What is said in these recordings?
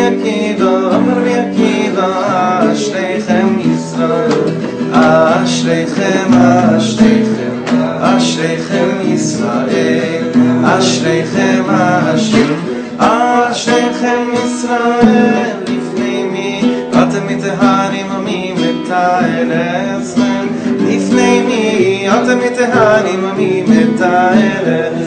Akiva, Rabbi Akiva, Ashreichem Yisrael, Ashreichem, Ashreichem, Ashreichem Yisrael, Ashreichem, Ashreichem, Ashreichem Yisrael, Lifnei mi, atem miteharim ami metaelezem, Lifnei mi, atem miteharim ami metaelezem,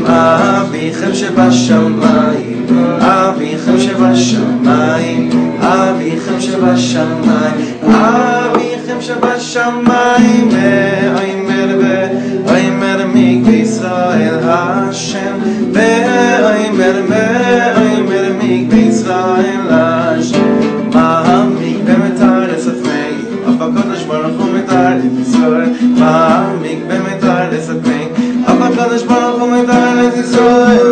Avichem shebashamayim, Avichem shebashamayim, Avichem shebashamayim, Avichem shebashamayim, Ve'omer mikveh Yisrael Hashem, Ve'omer mikveh Yisrael Hashem, Mikveh metares atmei, HaKadosh Baruch Hu metares Yisrael, Mikveh metares atmei, HaKadosh Baruch Hu metares Yisrael.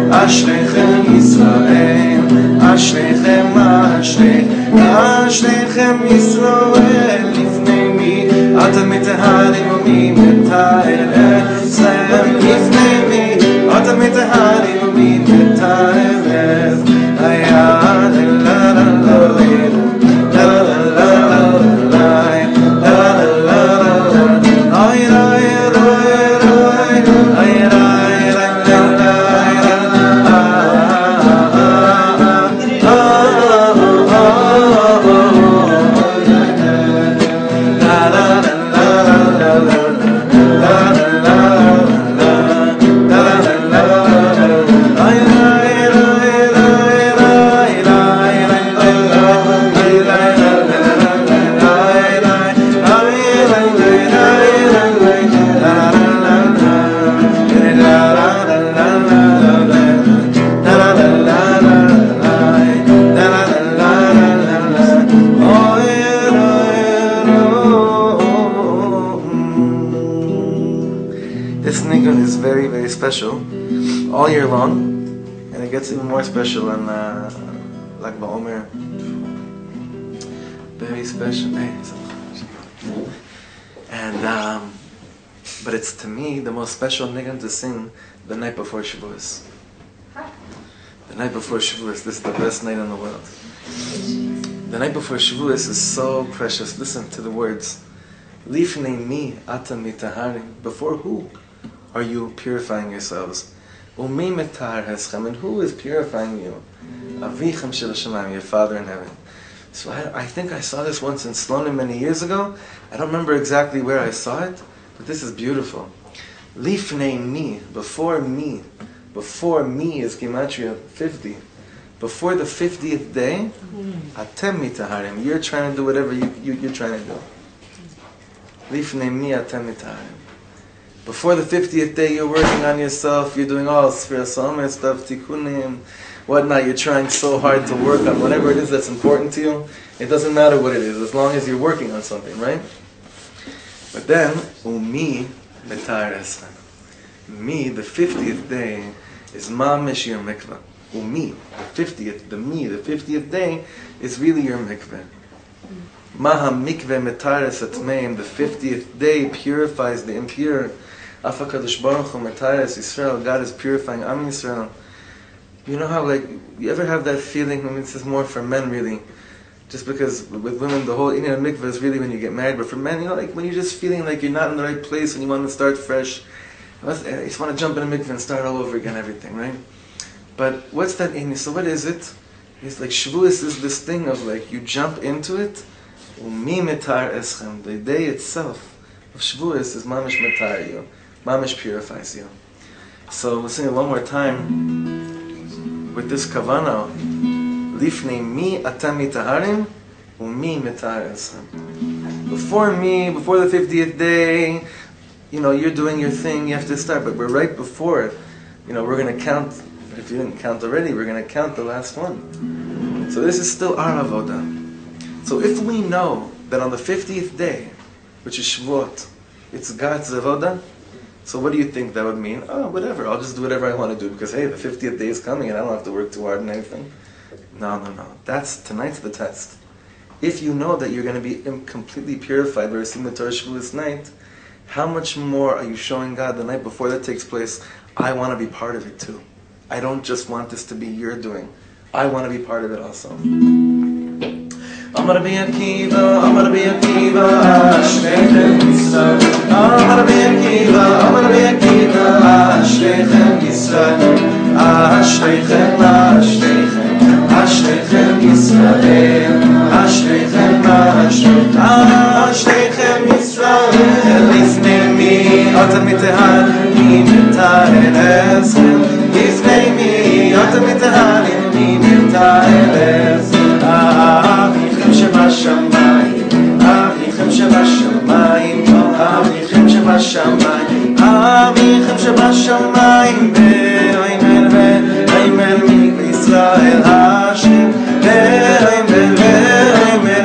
Ashreichem Yisrael, Ashreichem, Ashreichem Yisrael, Lifnei mi, atem miteharim ami metaelezem, Lifnei mi, atem miteharim ami metaelezem, Ayad la la la la la la la This Niggun is very, very special all year long, and it gets even more special on Lag BaOmer. Very special. And but it's to me the most special Niggun to sing the night before Shavuot. The night before Shavuot, this is the best night in the world. The night before Shavuot is so precious. Listen to the words. Lifnei mi atam mitaharim. Before who are you purifying yourselves? Umi mitar heschem. And who is purifying you? Avichem shel Hashemayim, your Father in heaven. So I think I saw this once in Shlomo many years ago. I don't remember exactly where I saw it, but this is beautiful. Lifnei mi, before me. Before me is Gematria 50. Before the 50th day, atem mitaharim. You're trying to do whatever you're trying to do. Lifnei mi atem mitaharim. Before the 50th day, you're working on yourself. You're doing all Sfiras HaOmer stuff, tikkunim, whatnot. You're trying so hard to work on whatever it is that's important to you. It doesn't matter what it is, as long as you're working on something, right? But then, umi mitar esra. Me, the 50th day, is mamish your mikveh. Umi, the 50th day, is really your mikveh. Maha mikveh mitares atmeim, the 50th day purifies the impure. Afa Kadosh Baruch Hu mitares Yisrael, God is purifying Am Yisrael. You know how, like, you ever have that feeling? I mean, this is more for men, really. Just because with women, the whole Inyan mikveh is really when you get married. But for men, you know, like when you're just feeling like you're not in the right place and you want to start fresh, you just want to jump in a mikveh and start all over again, everything, right? But what's that in? So what is it? It's like Shavuot is this thing of like you jump into it. Umi mitar eschem, the day itself, of Shavuos is mamish metar you, mamish purifies you. So we'll sing it one more time with this kavana. Lifnei mi atam mitaharim u'mi mitar esam. Before me, before the 50th day, you're doing your thing, you have to start, but we're right before it. We're going to count, but if you didn't count already, we're going to count the last one. So this is still our avodah. So if we know that on the 50th day, which is Shavuot, it's God's avodah, so what do you think that would mean? Oh, whatever, I'll just do whatever I want to do, because hey, the 50th day is coming and I don't have to work too hard and anything. No. Tonight's the test. If you know that you're going to be completely purified by receiving the Torah Shavuos night, how much more are you showing God the night before that takes place? I want to be part of it too. I don't just want this to be your doing. I want to be part of it also. I'm gonna be Akiva, Ashrechem Yisrael. I'm gonna be Akiva, Ashrechem Yisrael. Ashrechem Yisrael. Ashrechem Yisrael. Lifnei mi atam mitaharim mitar esem. Lifnei mi atam mitaharim mitar esem. Avichem shebashamayim, Avichem shebashamayim, Avichem shebashamayim, Avichem shebashamayim, Ve'omer ve'omer mi'Yisrael Hashem, Ve'omer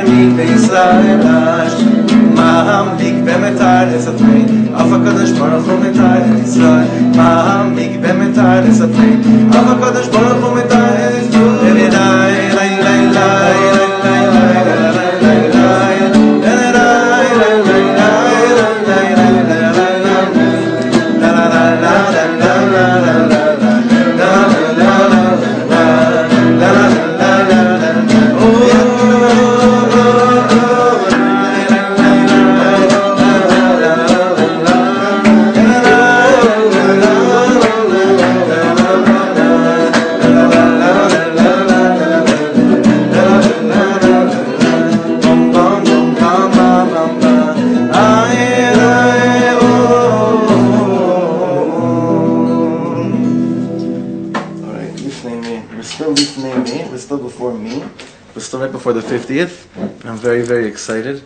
mi'Yisrael Hashem. Ma'amik be'metar esatrein, Av HaKadosh Baruch Hu metar et Yisrael. Ma'amik be'metar esatrein, Av HaKadosh Baruch Hu metar et before the 50th, and I'm very, very excited.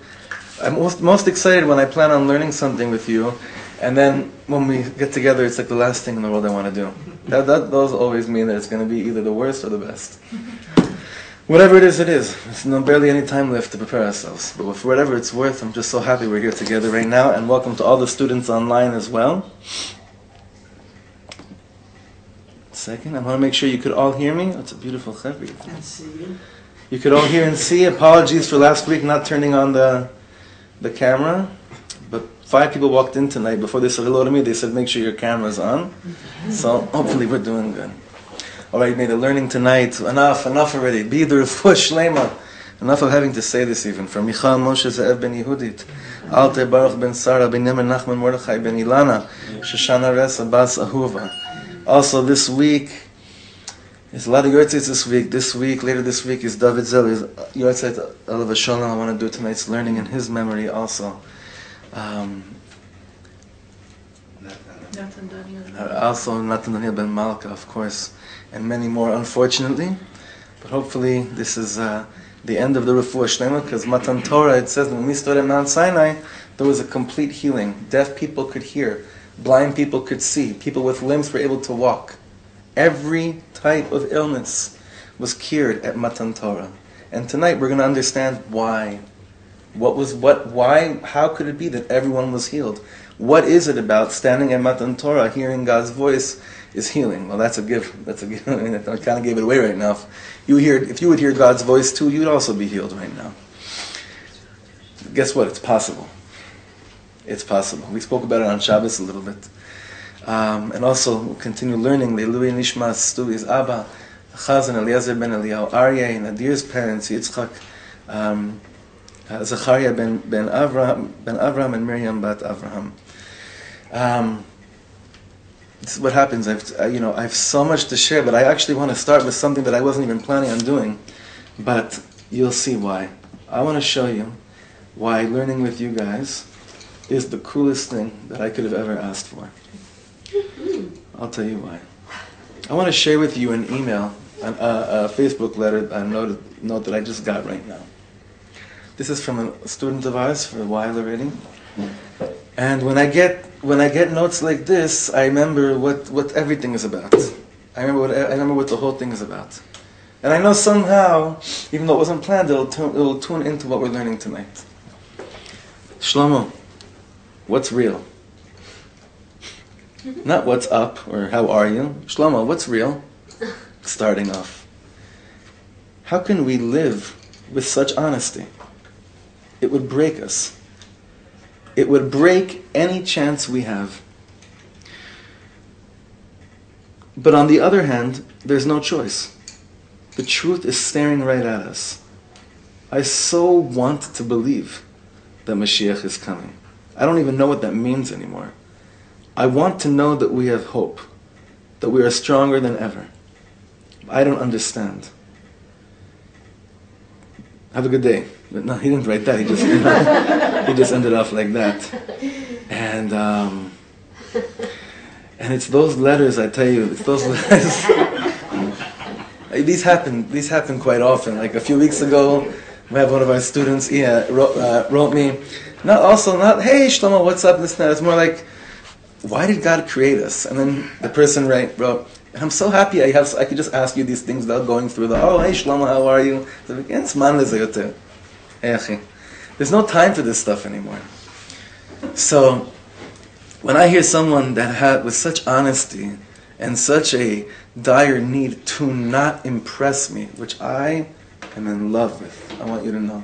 I'm most excited when I plan on learning something with you, and then when we get together, it's like the last thing in the world I want to do. Those always mean that it's going to be either the worst or the best. Whatever it is, it is. There's barely any time left to prepare ourselves. But for whatever it's worth, I'm just so happy we're here together right now, and welcome to all the students online as well. Second, I want to make sure you could all hear me. It's a beautiful chevri. And see you. You could all hear and see. Apologies for last week not turning on the camera. But 5 people walked in tonight. Before they said hello to me, they said, make sure your camera's on. So hopefully we're doing good. All right, may the learning tonight, enough already. Be the refuah shlema. Enough of having to say this even. From Michal Moshe Ze'ev ben Yehudit, Alter Baruch ben Sarah, ben Yemen Nachman Mordechai ben Ilana, Shoshana Resa Bas Ahuva. Also this week, there's a lot of yortzeit this week. Later this week is David Zeller's yortzeit Alav Shalom. I want to do tonight's learning in his memory also. Also Natan Daniel ben Malka, of course, and many more, unfortunately. But hopefully this is the end of the refuah shlema, because Matan Torah, it says when we stood at Mount Sinai, there was a complete healing. Deaf people could hear, blind people could see, people with limbs were able to walk. Every type of illness was cured at Matan Torah. And tonight we're going to understand why. Why, how could it be that everyone was healed? What is it about standing at Matan Torah, hearing God's voice, is healing? Well, that's a gift. I mean, I kind of gave it away right now. If you would hear God's voice too, you'd also be healed right now. Guess what? It's possible. It's possible. We spoke about it on Shabbos a little bit. And also, we'll continue learning. Leilui Nishmas Stuli's Abba, Chazan Eliezer ben Eliyahu Aryeh, Nadir's parents, Yitzchak, Zachariah ben Avraham, and Miriam bat Avraham. This is what happens. I have so much to share, but I actually want to start with something that I wasn't even planning on doing. But you'll see why. I want to show you why learning with you guys is the coolest thing that I could have ever asked for. I'll tell you why. I want to share with you an email, a Facebook letter, a note that I just got right now. This is from a student of ours for a while already. And when I get notes like this, I remember what everything is about. I remember what the whole thing is about. And I know somehow, even though it wasn't planned, it'll tune into what we're learning tonight. Shlomo, what's real? Not what's up or how are you. Shlomo, what's real? Starting off. How can we live with such honesty? It would break us. It would break any chance we have. But on the other hand, there's no choice. The truth is staring right at us. I so want to believe that Mashiach is coming. I don't even know what that means anymore. I want to know that we have hope, that we are stronger than ever. I don't understand. Have a good day. But no, he didn't write that. He just ended off like that. And it's those letters, I tell you, it's those letters. These happen quite often. Like a few weeks ago, we have one of our students, wrote me, not, hey Shlomo, what's up, this and that. It's more like, why did God create us? And then the person wrote, I'm so happy I could just ask you these things without going through oh, hey Shlomo, how are you? There's no time for this stuff anymore. So, when I hear someone that had with such honesty and such a dire need to not impress me, which I am in love with, I want you to know.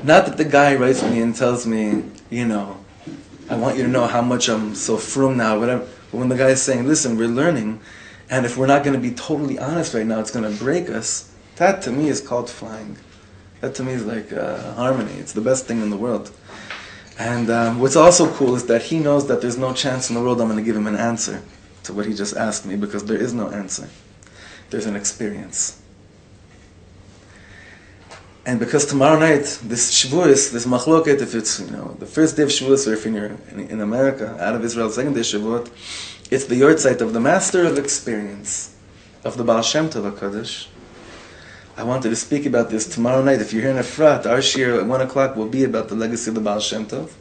Not that the guy writes me and tells me, I want you to know how much I'm so frum now, whatever. But when the guy is saying, listen, we're learning, and if we're not going to be totally honest right now, it's going to break us, that to me is called flying. That to me is like harmony. It's the best thing in the world. And what's also cool is that he knows that there's no chance in the world I'm going to give him an answer to what he just asked me, because there is no answer. There's an experience. And because tomorrow night, this Shavuot, this machloket, if it's the first day of Shavuot, or if you're in America, out of Israel, second day of Shavuot, it's the yortzeit of the master of experience, of the Baal Shem Tov HaKadosh. I wanted to speak about this tomorrow night. If you're here in EFRAT, our Shiur at 1 o'clock will be about the legacy of the Baal Shem Tov.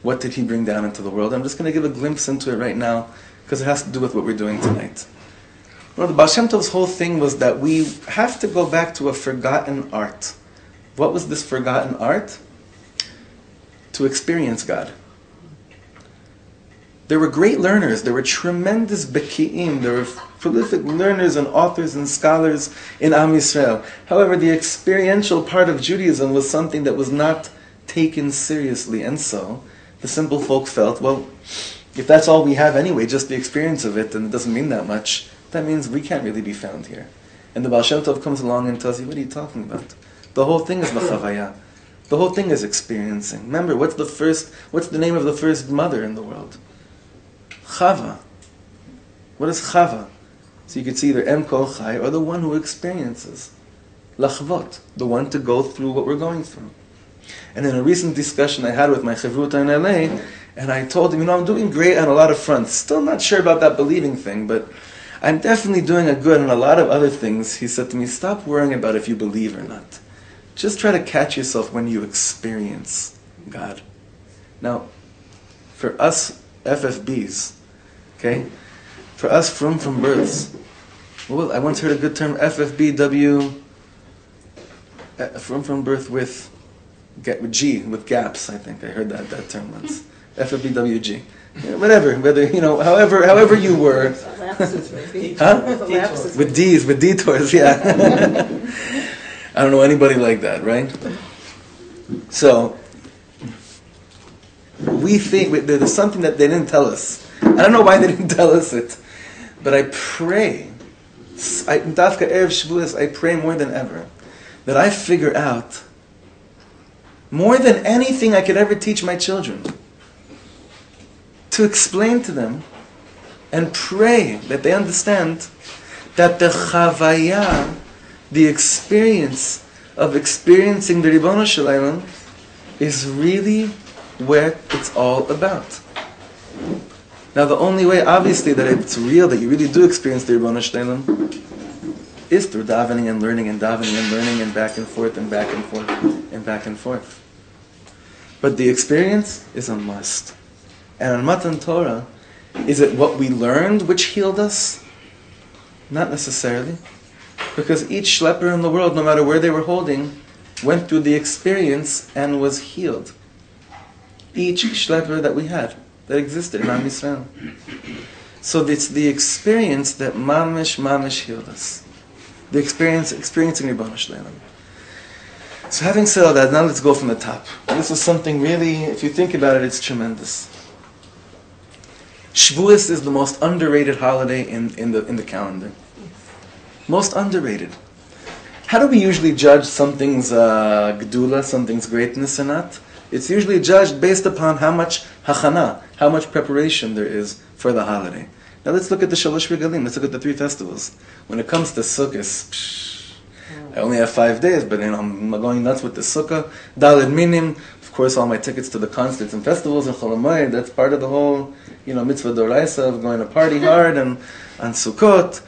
What did he bring down into the world? I'm just going to give a glimpse into it right now, because it has to do with what we're doing tonight. The Baal Shem Tov's whole thing was that we have to go back to a forgotten art. What was this forgotten art? To experience God. There were great learners, there were tremendous beki'im, there were prolific learners and authors and scholars in Am Yisrael. However, the experiential part of Judaism was something that was not taken seriously, and so the simple folk felt, well, if that's all we have anyway, just the experience of it, and it doesn't mean that much, that means we can't really be found here. And the Baal Shem Tov comes along and tells you, what are you talking about? The whole thing is B'chavaya. The whole thing is experiencing. Remember, what's the name of the first mother in the world? Chava. What is Chava? So you could see either Em Kol Chai or the one who experiences. Lachvot, the one to go through what we're going through. And in a recent discussion I had with my Chavruta in LA, and I told him, I'm doing great on a lot of fronts. Still not sure about that believing thing, but I'm definitely doing a good on a lot of other things. He said to me, stop worrying about if you believe or not. Just try to catch yourself when you experience God. Now, for us FFBs, okay, for us from births, well, I once heard a good term, FFBW, from birth with G, with gaps, I think. I heard that term once. FFBWG. Whatever, however you were. Lapses, maybe. Huh? Lapses. With D's, with detours, yeah. I don't know anybody like that, right? So, we think, there's something that they didn't tell us. I don't know why they didn't tell us it, but I pray, Dafka Erev Shavuos, I pray more than ever, that I figure out, more than anything I could ever teach my children, to explain to them, and pray that they understand that the chavaya, the experience of experiencing the Ribono Shel Olam, is really what it's all about. Now the only way, obviously, that it's real, that you really do experience the Ribono Shel Olam, is through davening and learning and davening and learning and back and forth and back and forth and back and forth. But the experience is a must. And on Matan Torah, is it what we learned which healed us? Not necessarily. Because each schlepper in the world, no matter where they were holding, went through the experience and was healed. Each schlepper that we had, that existed in Am Yisrael. So it's the experience that mamish healed us. The experiencing Ribono Shel Olam. So having said all that, now let's go from the top. This is something really, if you think about it, it's tremendous. Shavuot is the most underrated holiday in the calendar. Most underrated. How do we usually judge something's gedula, something's greatness or not? It's usually judged based upon how much hachana, how much preparation there is for the holiday. Now let's look at the Shalosh Regalim, let's look at the 3 festivals. When it comes to Sukkot, I only have 5 days, but I'm going nuts with the Sukkah. Daled Minim, of course all my tickets to the concerts and festivals and Chol Hamoed, that's part of the whole mitzvah doraisa of going to party hard and on Sukkot.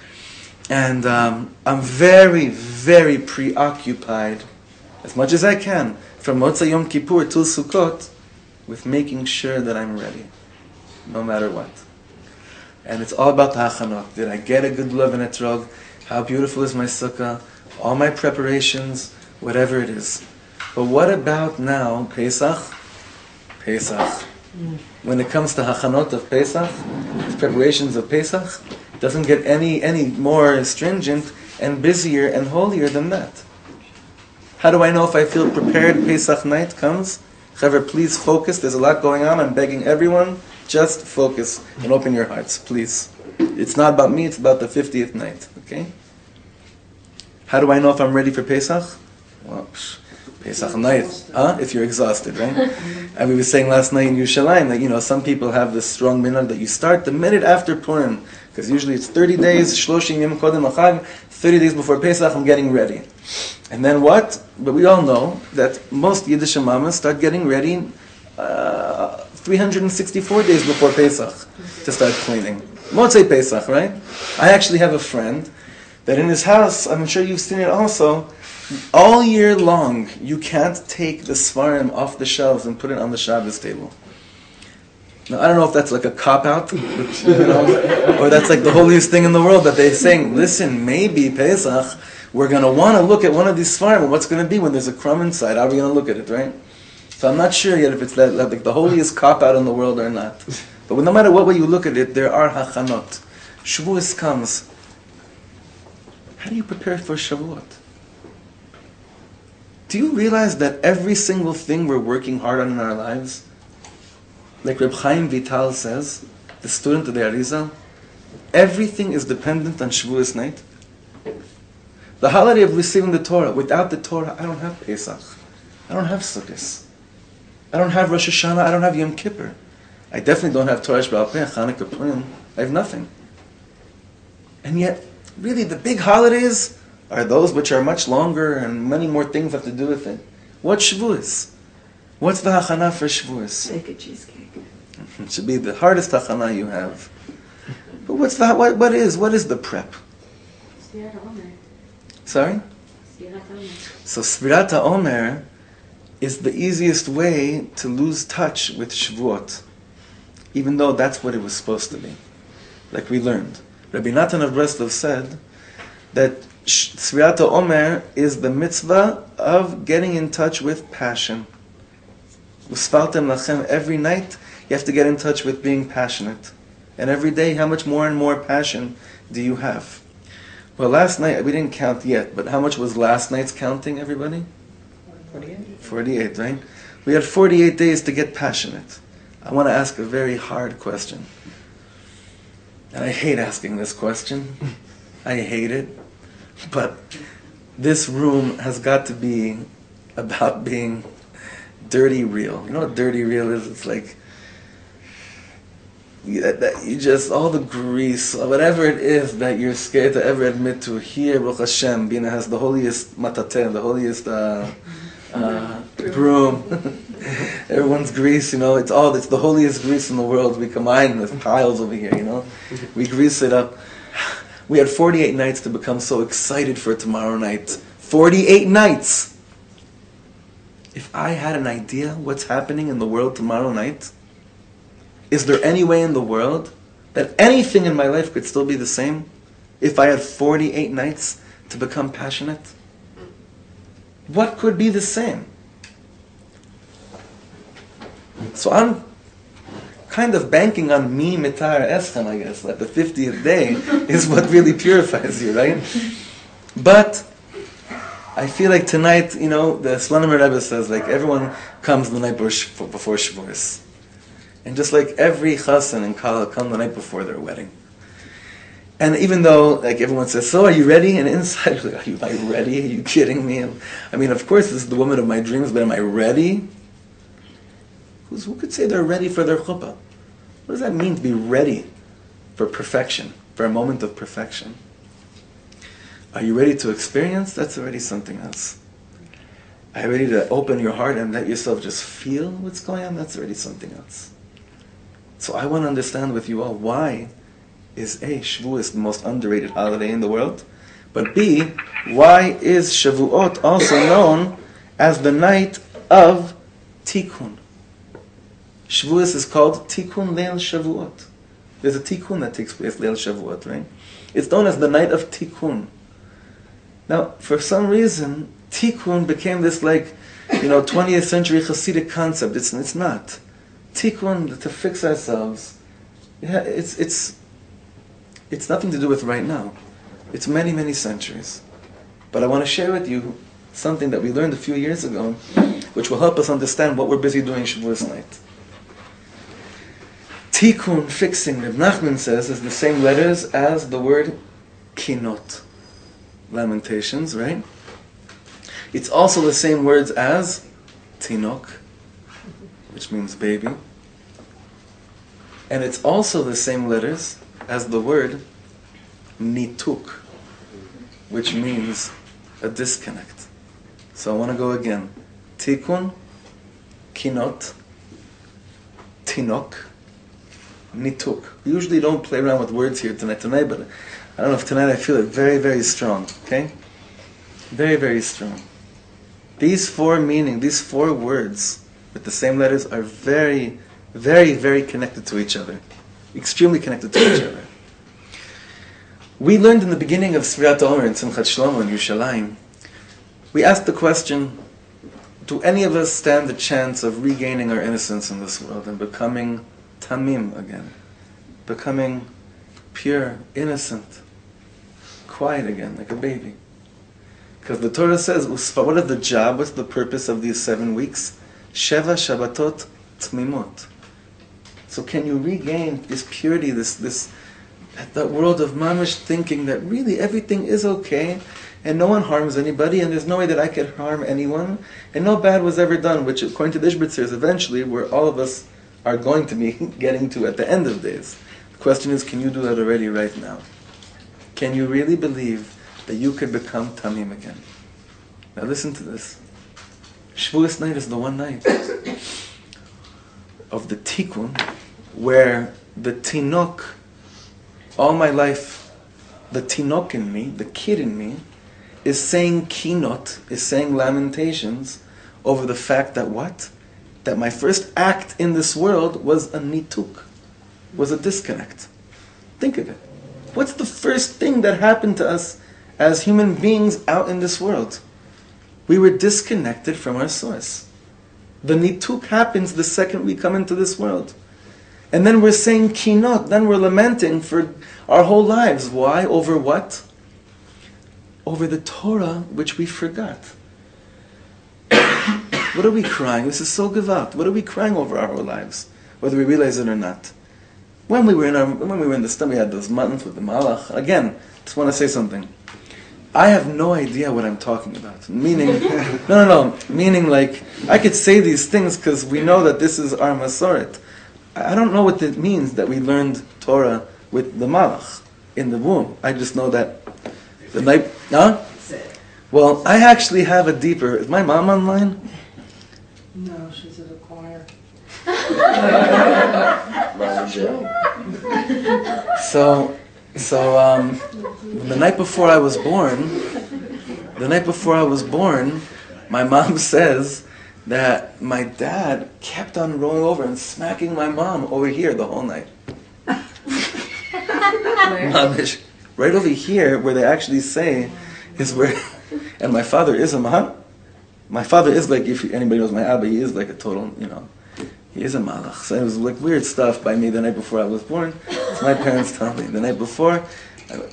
And I'm very, very preoccupied, as much as I can, from Motzei Yom Kippur till Sukkot, with making sure that I'm ready, no matter what. And it's all about the hachanot. Did I get a good love and etrog? How beautiful is my sukkah? All my preparations, whatever it is. But what about now, Pesach? Pesach. When it comes to hachanot of Pesach, preparations of Pesach, it doesn't get any more stringent and busier and holier than that. How do I know if I feel prepared? Pesach night comes. However, please focus. There's a lot going on. I'm begging everyone, just focus and open your hearts, please. It's not about me, it's about the 50th night, okay? How do I know if I'm ready for Pesach? Well, Pesach night, if you're exhausted, right? And we were saying last night in Yerushalayim that, some people have this strong minhag that you start the minute after Purim, because usually it's 30 days, Shloshim Yom Kodem L'Chag, 30 days before Pesach, I'm getting ready. And then what? But we all know that most Yiddish mamas start getting ready 364 days before Pesach to start cleaning. Motzei Pesach, right? I actually have a friend that in his house, I'm sure you've seen it also, all year long, you can't take the Svarim off the shelves and put it on the Shabbos table. Now, I don't know if that's like a cop-out, or that's like the holiest thing in the world, that they're saying, listen, maybe Pesach, we're going to want to look at one of these Svarim, and what's going to be when there's a crumb inside? How are we going to look at it, right? So I'm not sure yet if it's like the holiest cop-out in the world or not. But no matter what way you look at it, there are hachanot. Shavuot comes. How do you prepare for Shavuot? Do you realize that every single thing we're working hard on in our lives, like Reb Chaim Vital says, the student of the Arizal, everything is dependent on Shavuot night? The holiday of receiving the Torah. Without the Torah, I don't have Pesach. I don't have Sukkot. I don't have Rosh Hashanah. I don't have Yom Kippur. I definitely don't have Torah Sheba'al Peh, Chanukah, Purim. I have nothing. And yet, really, the big holidays are those which are much longer and many more things have to do with it. What's Shavuot? What's the hachana for Shavuot? Make a cheesecake. It should be the hardest hachana you have. But what is the prep? Sorry? So Sfirat HaOmer is the easiest way to lose touch with Shavuot, even though that's what it was supposed to be. Like we learned. Rabbi Natan of Breslov said that Sfirat HaOmer is the mitzvah of getting in touch with passion. Usfartem lachem, every night you have to get in touch with being passionate. And every day, how much more and more passion do you have? Well, last night, we didn't count yet, but how much was last night's counting, everybody? 48. 48, right? We had 48 days to get passionate. I want to ask a very hard question. And I hate asking this question. I hate it. But this room has got to be about being dirty real. You know what dirty real is? It's like that you just, all the grease, whatever it is that you're scared to ever admit to. Here, Baruch Hashem, Bina has the holiest matateh, the holiest broom. Everyone's grease, it's the holiest grease in the world. We combine with piles over here, We grease it up. We had 48 nights to become so excited for tomorrow night. 48 nights! If I had an idea what's happening in the world tomorrow night, is there any way in the world that anything in my life could still be the same if I had 48 nights to become passionate? What could be the same? So I'm kind of banking on mi mitar eschem, I guess, that the 50th day is what really purifies you, right? But I feel like tonight, the Shlomo Rebbe says, like, everyone comes the night before Shavuot. And just like every chassan and kala come the night before their wedding. And even though, like, everyone says, so are you ready? And inside, like, am I ready? Are you kidding me? I mean, of course, this is the woman of my dreams, but am I ready? Who could say they're ready for their chuppah? What does that mean to be ready for perfection, for a moment of perfection? Are you ready to experience? That's already something else. Are you ready to open your heart and let yourself just feel what's going on? That's already something else. So I want to understand with you all, why is A, Shavuot the most underrated holiday in the world? But B, why is Shavuot also known as the night of Tikkun? Shavuot is called Tikkun Leil Shavuot. There's a Tikkun that takes place Leil Shavuot, right? It's known as the night of Tikkun. Now, for some reason, Tikkun became this 20th century Hasidic concept. It's not. Tikkun, to fix ourselves, it's nothing to do with right now. It's many, many centuries. But I want to share with you something that we learned a few years ago, which will help us understand what we're busy doing Shavuot night. Tikkun, fixing, Reb Nachman says, is the same letters as the word kinot, Lamentations, right? It's also the same words as tinok, which means baby. And it's also the same letters as the word nituk, which means a disconnect. So I want to go again. Tikkun, kinot, tinok, nituk. We usually don't play around with words here tonight, but I don't know if tonight I feel it very, very strong, okay? Very, very strong. These four words with the same letters are very, very, very connected to each other. Extremely connected to each other. We learned in the beginning of Sfirat Omer in Simchat Shlomo in Yerushalayim, we asked the question, do any of us stand the chance of regaining our innocence in this world and becoming tamim again? Becoming pure, innocent, quiet again, like a baby. Because the Torah says, what is the job, what's the purpose of these 7 weeks? Sheva Shabbatot Tmimot. So can you regain this purity, that world of mamish thinking that really everything is okay, and no one harms anybody, and there's no way that I could harm anyone, and no bad was ever done, which according to the Ishbitzer is eventually where all of us are going to be getting to at the end of days. The question is, can you do that already right now? Can you really believe that you could become tamim again? Now listen to this. Shavuot night is the one night of the tikkun where the tinok, all my life, the tinok in me, the kid in me, is saying kinot, is saying lamentations over the fact that what? That my first act in this world was a nituk, was a disconnect. Think of it. What's the first thing that happened to us as human beings out in this world? We were disconnected from our source. The nituk happens the second we come into this world. And then we're saying kinot, then we're lamenting for our whole lives. Why? Over what? Over the Torah which we forgot. What are we crying? This is so gewalt. What are we crying over our whole lives? Whether we realize it or not. When we were in the stomach, we had those months with the malach. Again, just want to say something. I have no idea what I'm talking about. Meaning, no. Meaning, like, I could say these things because we know that this is our masoret. I don't know what it means that we learned Torah with the malach in the womb. I just know that the night. Huh? Well, I actually have a deeper. Is my mom online? No, she's at a choir. So, the night before I was born, my mom says that my dad kept on rolling over and smacking my mom over here the whole night. Mamish, right over here, where they actually say, is where, and my father is a malach. My father is like, if anybody knows my Abba, he is like a total, he is a malach. So it was like weird stuff by me the night before I was born. So my parents tell me, the night before,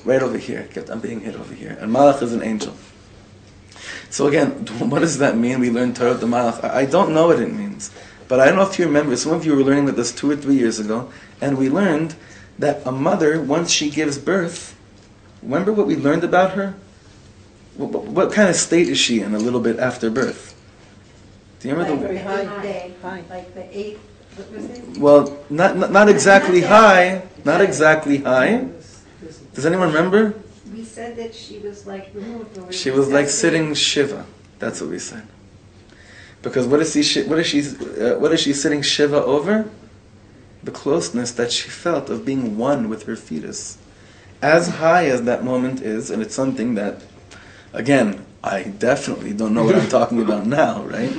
right over here, I'm being hit over here. And malach is an angel. So again, what does that mean? We learn Torah the malach. I don't know what it means. But I don't know if you remember, some of you were learning with us 2 or 3 years ago, and we learned that a mother, once she gives birth, remember what we learned about her? What kind of state is she in a little bit after birth? Do you remember Very high. High. Like the 8th, what was it? Well, not exactly high. Not exactly high. Does anyone remember? We said that she was like removed. She was like sitting shiva. That's what we said. Because what is she sitting shiva over? The closeness that she felt of being one with her fetus. As high as that moment is, and it's something that, again, I definitely don't know what I'm talking about now, right?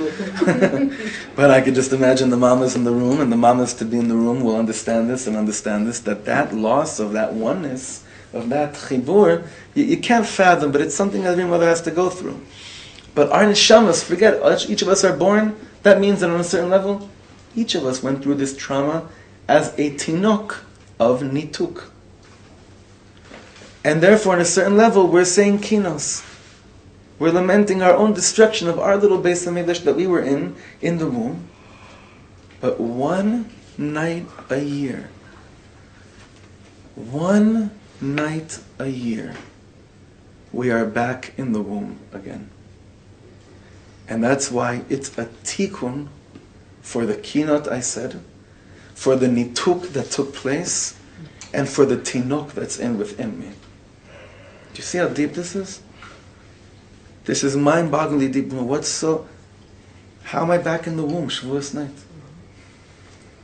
But I could just imagine the mamas in the room, and the mamas to be in the room will understand this, that loss of that oneness, of that chibur, you can't fathom, but it's something that every mother has to go through. But our neshamas, forget, each of us are born, that means that on a certain level, each of us went through this trauma as a tinok of nituk. And therefore, on a certain level, we're saying kinos. We're lamenting our own destruction of our little Beis HaMikdash that we were in the womb. But one night a year, we are back in the womb again. And that's why it's a tikkun for the kinot I said, for the nituk that took place, and for the tinok that's within me. Do you see how deep this is? This is mind-bogglingly deep. How am I back in the womb, Shavuot night?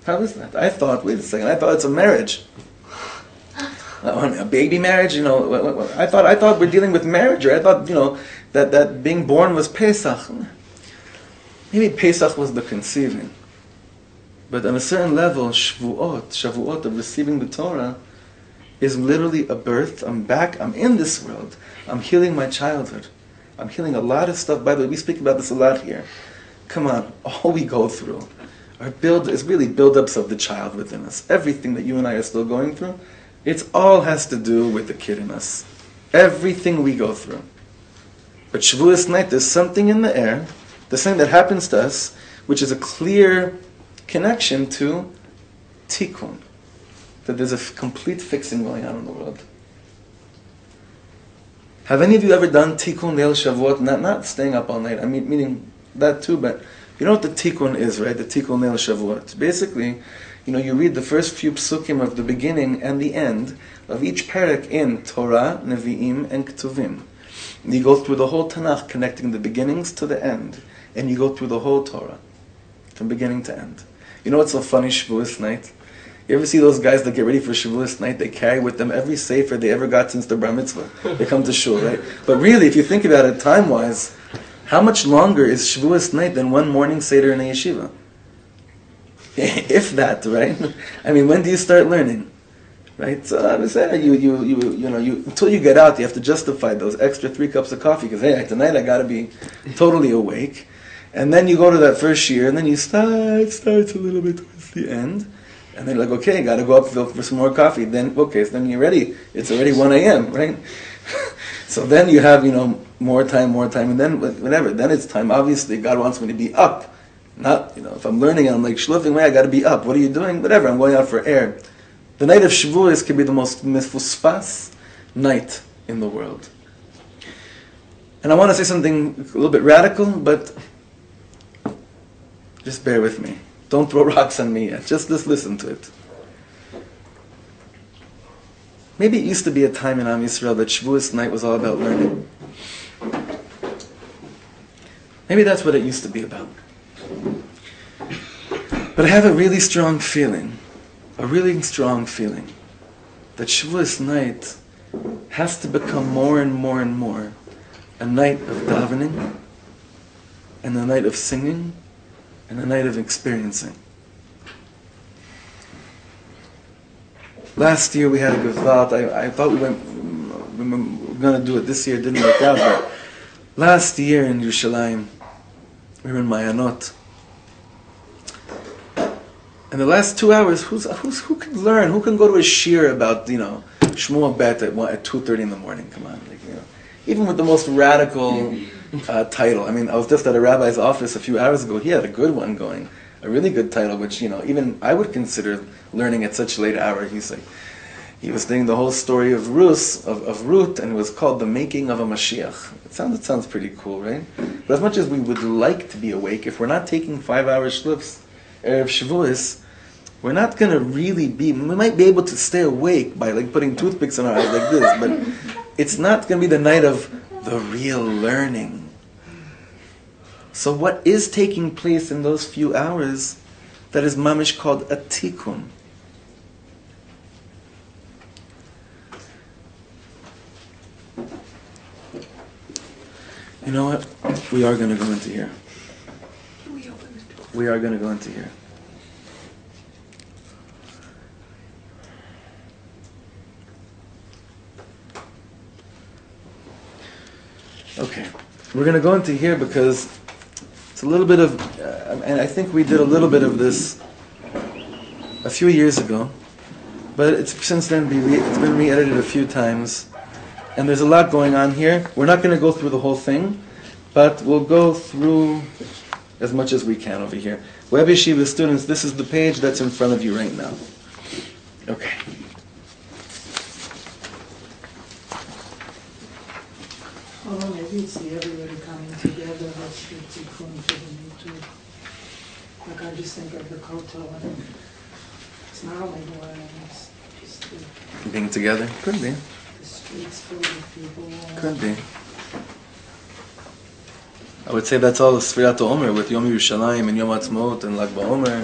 How is that? I thought it's a marriage. A baby marriage, I thought we're dealing with marriage, or I thought, that being born was Pesach. Maybe Pesach was the conceiving. But on a certain level, Shavuot of receiving the Torah, is literally a birth. I'm back, I'm in this world. I'm healing my childhood. I'm healing a lot of stuff. By the way, we speak about this a lot here. Come on, all we go through is really build-ups of the child within us. Everything that you and I are still going through, it all has to do with the kid in us. Everything we go through. But Shavuot night, there's something in the air, there's something that happens to us, which is a clear connection to tikkun. That there's a complete fixing going on in the world. Have any of you ever done tikkun leil Shavuot? Not staying up all night. I mean, meaning that too, but you know what the tikkun is, right? The tikkun leil Shavuot. Basically, you read the first few psukim of the beginning and the end of each parak in Torah, Nevi'im, and Ketuvim. And you go through the whole Tanakh, connecting the beginnings to the end, and you go through the whole Torah, from beginning to end. You know what's so funny, Shavuot night? You ever see those guys that get ready for Shavuot night? They carry with them every sefer they ever got since the Bar Mitzvah. They come to shul, right? But really, if you think about it time-wise, how much longer is Shavuot night than one morning seder in a yeshiva? If that, right? I mean, when do you start learning? Right? So I was saying, until you get out, you have to justify those extra 3 cups of coffee because, hey, tonight I got to be totally awake. And then you go to that first year, and then you starts a little bit towards the end. And then you're like, okay, got to go up for some more coffee. Then, okay, so then you're ready. It's already 1 a.m., right? So then you have, more time. And then, whatever, then it's time. Obviously, God wants me to be up. Not, if I'm learning and I'm like, shlufing away, I got to be up. What are you doing? Whatever, I'm going out for air. The night of Shavuot can be the most mefuspas night in the world. And I want to say something a little bit radical, but just bear with me. Don't throw rocks on me yet. Just listen to it. Maybe it used to be a time in Am Yisrael that Shavuot night was all about learning. Maybe that's what it used to be about. But I have a really strong feeling, that Shavuos night has to become more and more and more a night of davening, and a night of singing, and a night of experiencing. Last year we had a Gevalt. I thought we were going to do it this year. It didn't work out. But last year in Yerushalayim, we were in Mayanot. And the last 2 hours, who can learn? Who can go to a shiur about, Shmuel Bet at 2:30 in the morning? Come on, even with the most radical title. I mean, I was just at a rabbi's office a few hours ago. He had a good one going, a really good title, which even I would consider learning at such a late hour. He was saying the whole story of Ruth, and it was called "The Making of a Mashiach." It sounds pretty cool, right? But as much as we would like to be awake, if we're not taking 5-hour shlips Erev Shavuos, we're not going to really be. We might be able to stay awake by putting toothpicks in our eyes like this, but it's not going to be the night of the real learning. So what is taking place in those few hours that is mamish called a tikkun? You know what? We are going to go into here. We are going to go into here. Okay, we're going to go into here because it's a little bit of, and I think we did a little bit of this a few years ago, but it's since then it's been re-edited a few times, and there's a lot going on here. We're not going to go through the whole thing, but we'll go through as much as we can over here. Web Yeshiva students, this is the page that's in front of you right now. Okay. Oh, maybe it's the everybody coming together. That's the tikkun for the new too. Like I just think of the kotel, and it's not only the wedding, it's just the Being together? Could be. streets full of people. Could be. I would say that's all the Sfirat Omer with Yom Yerushalayim and Yom Ha'atzmaut and Lag BaOmer.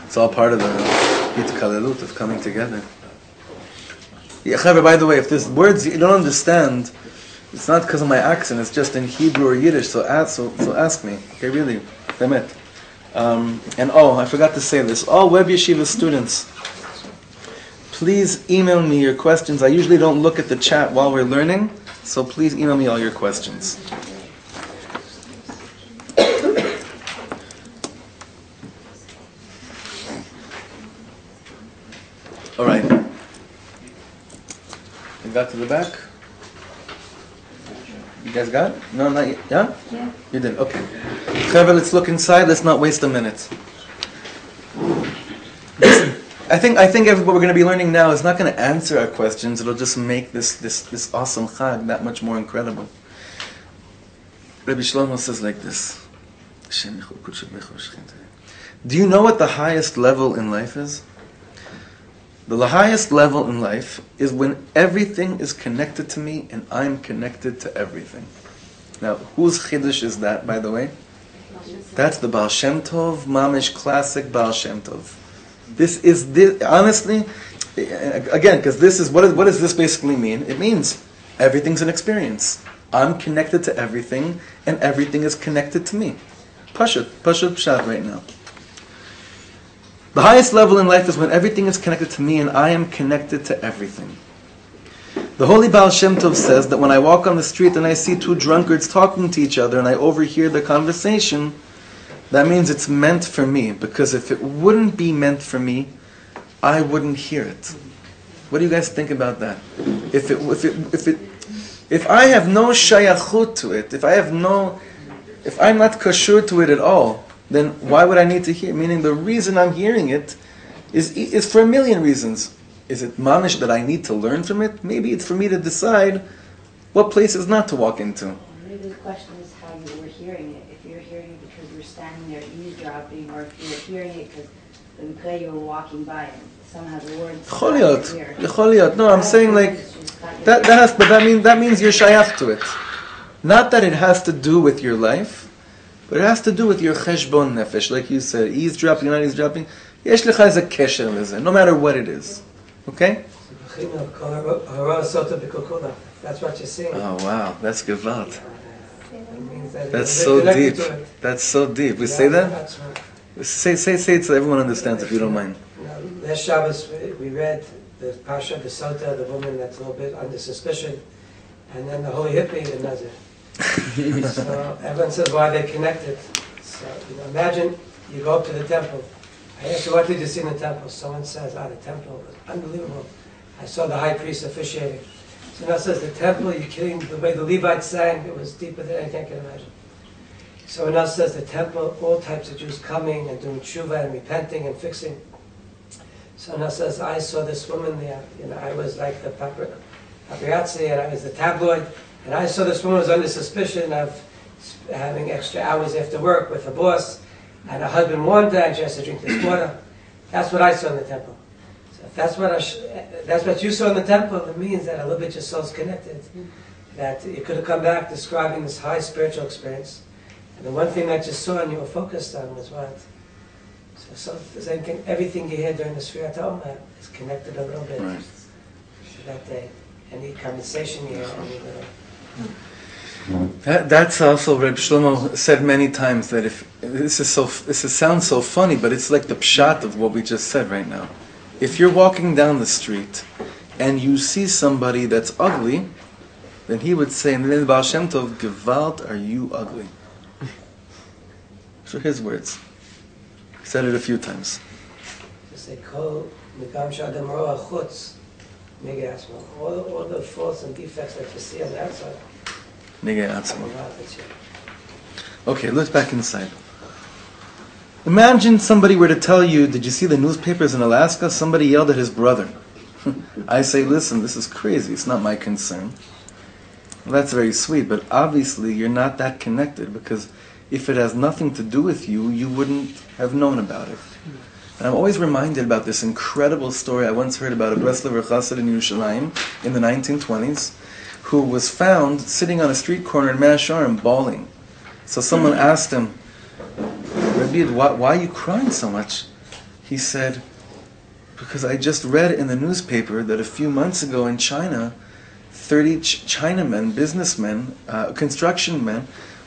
It's all part of the Hitkalelut of coming together. Yeah, by the way, if there's words you don't understand, it's not because of my accent, it's just in Hebrew or Yiddish, so ask me. Okay, really. Bemet. And I forgot to say this. All Web Yeshiva students, please email me your questions. I usually don't look at the chat while we're learning, so please email me all your questions. All right. You got to the back? You guys got it? No, not yet. Yeah? Yeah. You did. Okay. Chevra, let's look inside. Let's not waste a minute. I think what we're going to be learning now is not going to answer our questions. It'll just make this awesome Chag that much more incredible. Rabbi Shlomo says like this. Do you know what the highest level in life is? The highest level in life is when everything is connected to me and I'm connected to everything. Now, whose chiddush is that, by the way? That's the Baal Shem Tov, Mamish classic Baal Shem Tov. This honestly, again, because this is, what does this basically mean? It means everything's an experience. I'm connected to everything and everything is connected to me. Pashut pshat right now. The highest level in life is when everything is connected to me and I am connected to everything. The holy Baal Shem Tov says that when I walk on the street and I see two drunkards talking to each other and I overhear the conversation, that means it's meant for me, because if it wouldn't be meant for me, I wouldn't hear it. What do you guys think about that? If I have no shayachut to it, if I'm not kashur to it at all, then why would I need to hear? Meaning the reason I'm hearing it is for a million reasons. Is it mamish that I need to learn from it? Maybe it's for me to decide what places not to walk into. Maybe the question is how you were hearing it. If you're hearing it because you're standing there eavesdropping, or if you're hearing it because you were walking by and somehow the words Choliot. No, I'm saying like that means you're shayach to it. Not that it has to do with your life, But it has to do with your cheshbon nefesh, like you said, eavesdropping, not eavesdropping. Yesh lecha is a kesher leze, no matter what it is. Okay? That's what you're saying. Oh wow, that's gewalt. That That's so deep. That's so deep. We say that? Say it so everyone understands, if you don't mind. Last Shabbos we read the Pasha, the Sota, the woman that's a little bit under suspicion, and then the holy hippie, the Nazir. So everyone says, why are they connected? So imagine you go up to the temple. I asked you, what did you see in the temple? Someone says, the temple was unbelievable. I saw the high priest officiating. So now it says the temple, you're kidding, the way the Levites sang, it was deeper than anything I can imagine. So now it says the temple, all types of Jews coming and doing tshuva and repenting and fixing. So now it says, I saw this woman there, I was like the paparazzi and I was the tabloid, and I saw this woman was under suspicion of having extra hours after work with her boss, and her husband warned her and she has to drink this water. That's what I saw in the temple. So if that's what you saw in the temple, it means that a little bit your soul's connected. That you could have come back describing this high spiritual experience. And the one thing that you saw and you were focused on was what? So the same thing, everything you hear during the Sfirat HaOmer is connected a little bit to that day. Any conversation you hear, any little... That's also Reb Shlomo said many times that if this sounds so funny, but it's like the pshat of what we just said right now. If you're walking down the street and you see somebody that's ugly, then he would say in the name of Baal Shem Tov, Gewalt, are you ugly? Those are his words. He said it a few times. They call Niggun Shadam Roa Chutz, all the faults and defects that you see on the outside. Okay, let's back inside. Imagine somebody were to tell you, did you see the newspapers in Alaska? Somebody yelled at his brother. I say, listen, this is crazy. It's not my concern. Well, that's very sweet, but obviously you're not that connected, because if it has nothing to do with you, you wouldn't have known about it. And I'm always reminded about this incredible story I once heard about a Breslover Chassid in Yerushalayim in the 1920s, who was found sitting on a street corner in Mea Shearim bawling. So someone asked him, Rabbi, why are you crying so much? He said, because I just read in the newspaper that a few months ago in China, 30 Chinamen, businessmen, construction men,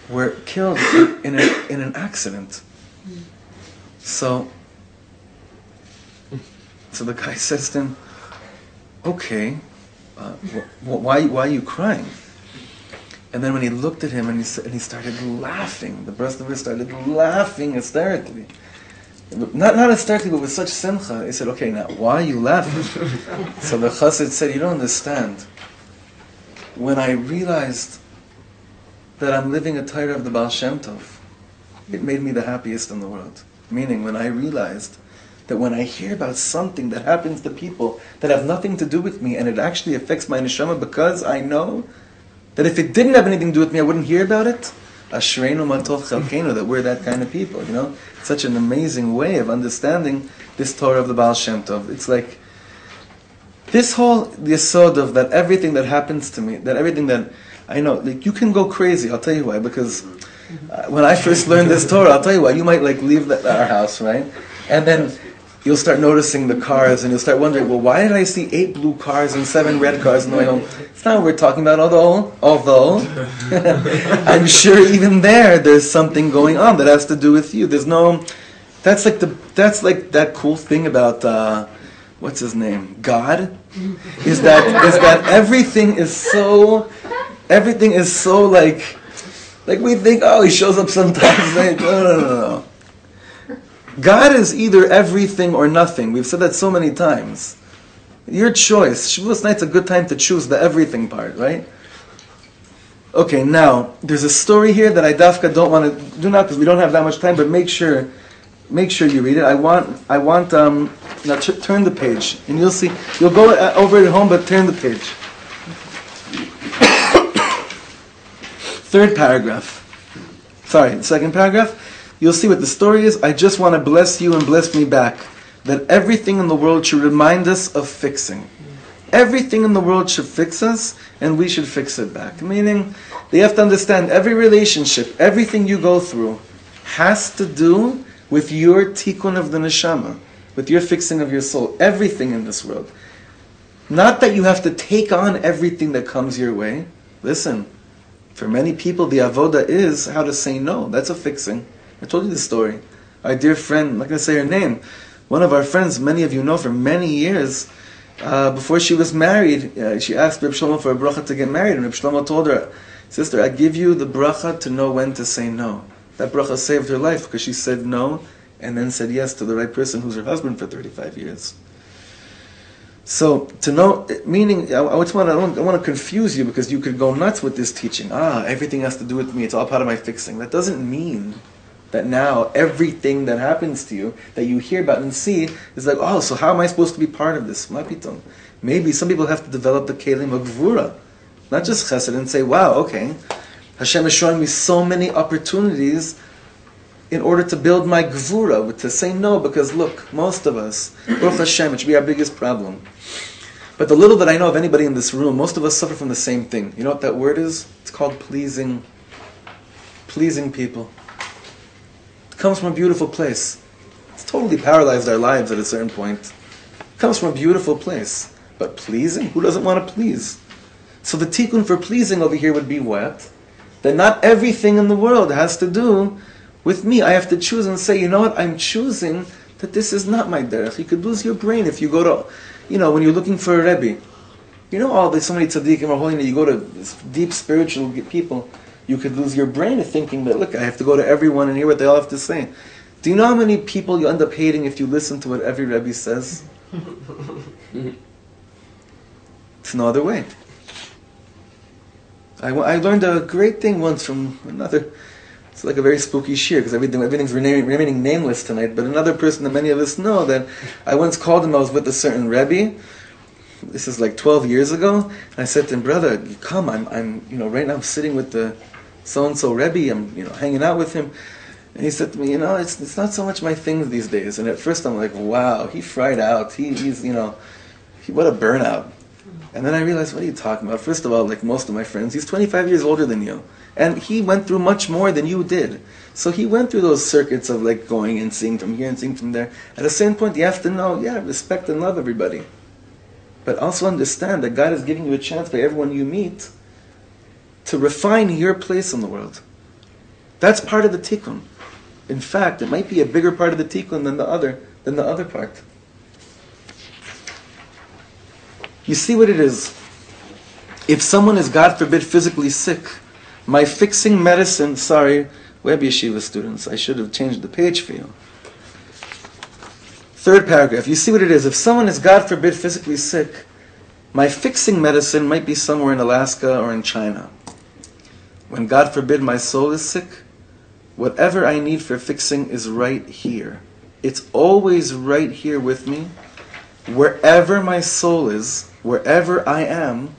were killed in an accident. So the guy says to him, okay, why are you crying? And then when he looked at him and he started laughing, the Breslover started laughing hysterically. Not hysterically, but with such simcha. He said, okay, now, why are you laughing? So the chassid said, you don't understand. When I realized that I'm living a Torah of the Baal Shem Tov, it made me the happiest in the world. Meaning, when I realized that when I hear about something that happens to people that have nothing to do with me, and it actually affects my neshama because I know that if it didn't have anything to do with me, I wouldn't hear about it. Ashreinu matov chalkeinu, that we're that kind of people, It's such an amazing way of understanding this Torah of the Baal Shem Tov. It's like, this whole yesod of that everything that happens to me, that everything that I know, like you can go crazy, I'll tell you why, because when I first learned this Torah, I'll tell you why, you might leave our house, right? And then you'll start noticing the cars, and you'll start wondering, well, why did I see 8 blue cars and 7 red cars on the way home? It's not what we're talking about, although I'm sure even there's something going on that has to do with you. That's like that cool thing about what's his name? God? Is that everything is so like we think, oh, he shows up sometimes. No. God is either everything or nothing. We've said that so many times. Your choice. Shavuot night's a good time to choose the everything part, right? Okay, now, there's a story here that I dafka don't want to do now because we don't have that much time, but make sure you read it. I want now turn the page, and you'll see, you'll go over it at home, but turn the page. Second paragraph. You'll see what the story is. I just want to bless you and bless me back. That everything in the world should remind us of fixing. Everything in the world should fix us, and we should fix it back. Meaning, they have to understand every relationship, everything you go through, has to do with your tikkun of the neshama, with your fixing of your soul. Everything in this world. Not that you have to take on everything that comes your way. Listen, for many people the avoda is how to say no. That's a fixing. I told you the story. Our dear friend, I'm not going to say her name, one of our friends, many of you know, for many years, before she was married, she asked Reb Shlomo for a bracha to get married, and Reb Shlomo told her, sister, I give you the bracha to know when to say no. That bracha saved her life because she said no and then said yes to the right person who's her husband for 35 years. So, to know, meaning, I want to confuse you because you could go nuts with this teaching. Everything has to do with me, it's all part of my fixing. That doesn't mean that now everything that happens to you, that you hear about and see, is like, so how am I supposed to be part of this? Maybe some people have to develop the kelim of gvura, not just chesed, and say, wow, okay, Hashem is showing me so many opportunities in order to build my gvura, to say no, because look, most of us, Baruch Hashem, it should be our biggest problem. But the little that I know of anybody in this room, most of us suffer from the same thing. You know what that word is? It's called pleasing. Pleasing people. It comes from a beautiful place. It's totally paralyzed our lives at a certain point. It comes from a beautiful place. But pleasing? Who doesn't want to please? So the tikkun for pleasing over here would be what? That not everything in the world has to do with me. I have to choose and say, you know what? I'm choosing that this is not my derech. You could lose your brain if you go to, when you're looking for a Rebbe. There's so many tzaddikim or holy, you go to this deep spiritual people, you could lose your brain thinking that, look, I have to go to everyone and hear what they all have to say. Do you know how many people you end up hating if you listen to what every Rebbe says? It's no other way. I learned a great thing once from another. It's like a very spooky shiur because everything's remaining nameless tonight. But another person that many of us know, that I once called him. I was with a certain Rebbe. This is like 12 years ago. And I said to him, brother, come. I'm right now I'm sitting with the so and so Rebbe. I'm hanging out with him. And he said to me, it's not so much my things these days. And at first I'm like, wow, he fried out. He's what a burnout. And then I realized, what are you talking about? First of all, like most of my friends, he's 25 years older than you. And he went through much more than you did. So he went through those circuits of like going and seeing from here and seeing from there. At a certain point, you have to know, respect and love everybody. But also understand that God is giving you a chance by everyone you meet to refine your place in the world. That's part of the tikkun. In fact, it might be a bigger part of the tikkun than the other part. You see what it is? If someone is, God forbid, physically sick, my fixing medicine, Web Yeshiva students, I should have changed the page for you. Third paragraph, you see what it is? If someone is, God forbid, physically sick, my fixing medicine might be somewhere in Alaska or in China. When, God forbid, my soul is sick, whatever I need for fixing is right here. It's always right here with me. Wherever my soul is, wherever I am,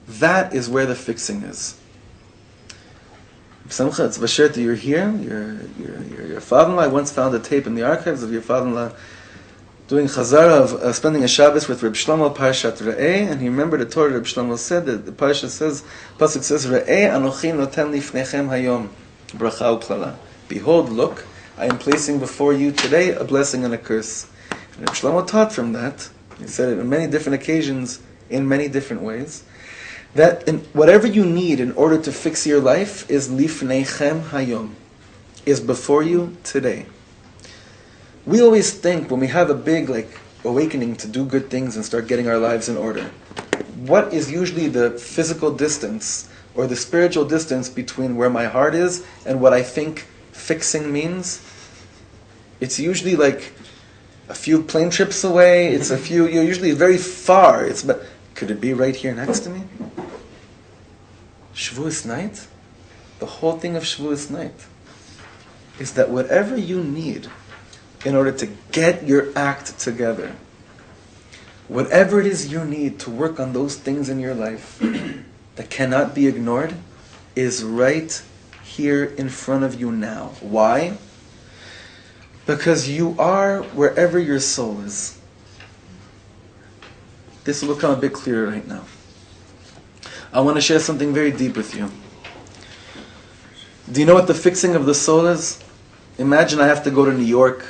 that is where the fixing is. Samcha, it's Vasher, you're here, your father-in-law. I once found a tape in the archives of your father-in-law doing chazara of spending a Shabbos with Reb Shlomo, Parashat Re'eh, and he remembered a Torah Reb Shlomo said, that the Parashat says, Pasuk says, Re'eh anochi noten lifnechem hayom, bracha u'klala. Behold, look, I am placing before you today a blessing and a curse. And Reb Shlomo taught from that, he said it on many different occasions, in many different ways, that whatever you need in order to fix your life is lifnechem hayom, is before you today. We always think when we have a big awakening to do good things and start getting our lives in order, what is usually the physical distance or the spiritual distance between where my heart is and what I think fixing means? It's usually like a few plane trips away. You're usually very far. But could it be right here next to me? Shavuot night, the whole thing of Shavuot night is that whatever you need in order to get your act together, whatever it is you need to work on those things in your life that cannot be ignored, is right here in front of you now. Why? Because you are wherever your soul is. This will become a bit clearer right now. I want to share something very deep with you. Do you know what the fixing of the soul is? Imagine I have to go to New York.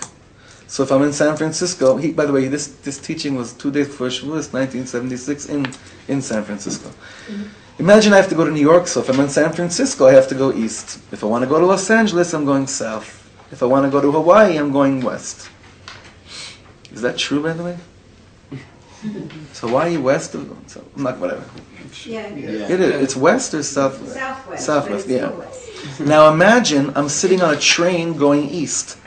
So if I'm in San Francisco, by the way, this teaching was 2 days before Shavuot, 1976, in San Francisco. Imagine I have to go to New York, so if I'm in San Francisco, I have to go east. If I want to go to Los Angeles, I'm going south. If I want to go to Hawaii, I'm going west. Is that true, by the way? So Hawaii west of... So, not whatever. Yeah. It is. It's west or southwest? Southwest. Southwest, but it's yeah. still west. Now imagine I'm sitting on a train going east,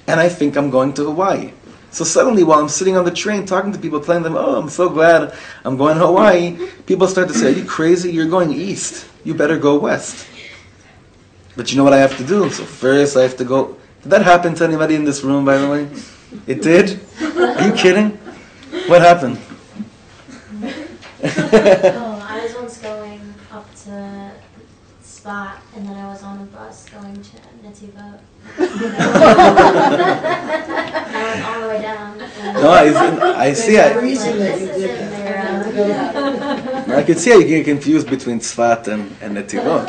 and I think I'm going to Hawaii. So suddenly, while I'm sitting on the train talking to people, telling them, "Oh, I'm so glad I'm going to Hawaii," people start to say, "Are you crazy? You're going east. You better go west." But you know what I have to do? So first I have to go... Did that happen to anybody in this room, by the way? It did? Are you kidding? What happened? Oh, I was once going up to Spot, and then I was on a bus going to Netivot. I went all the way down. No, I see. There's a reason that you did that. I can see how you get confused between Tzfat and Netivot.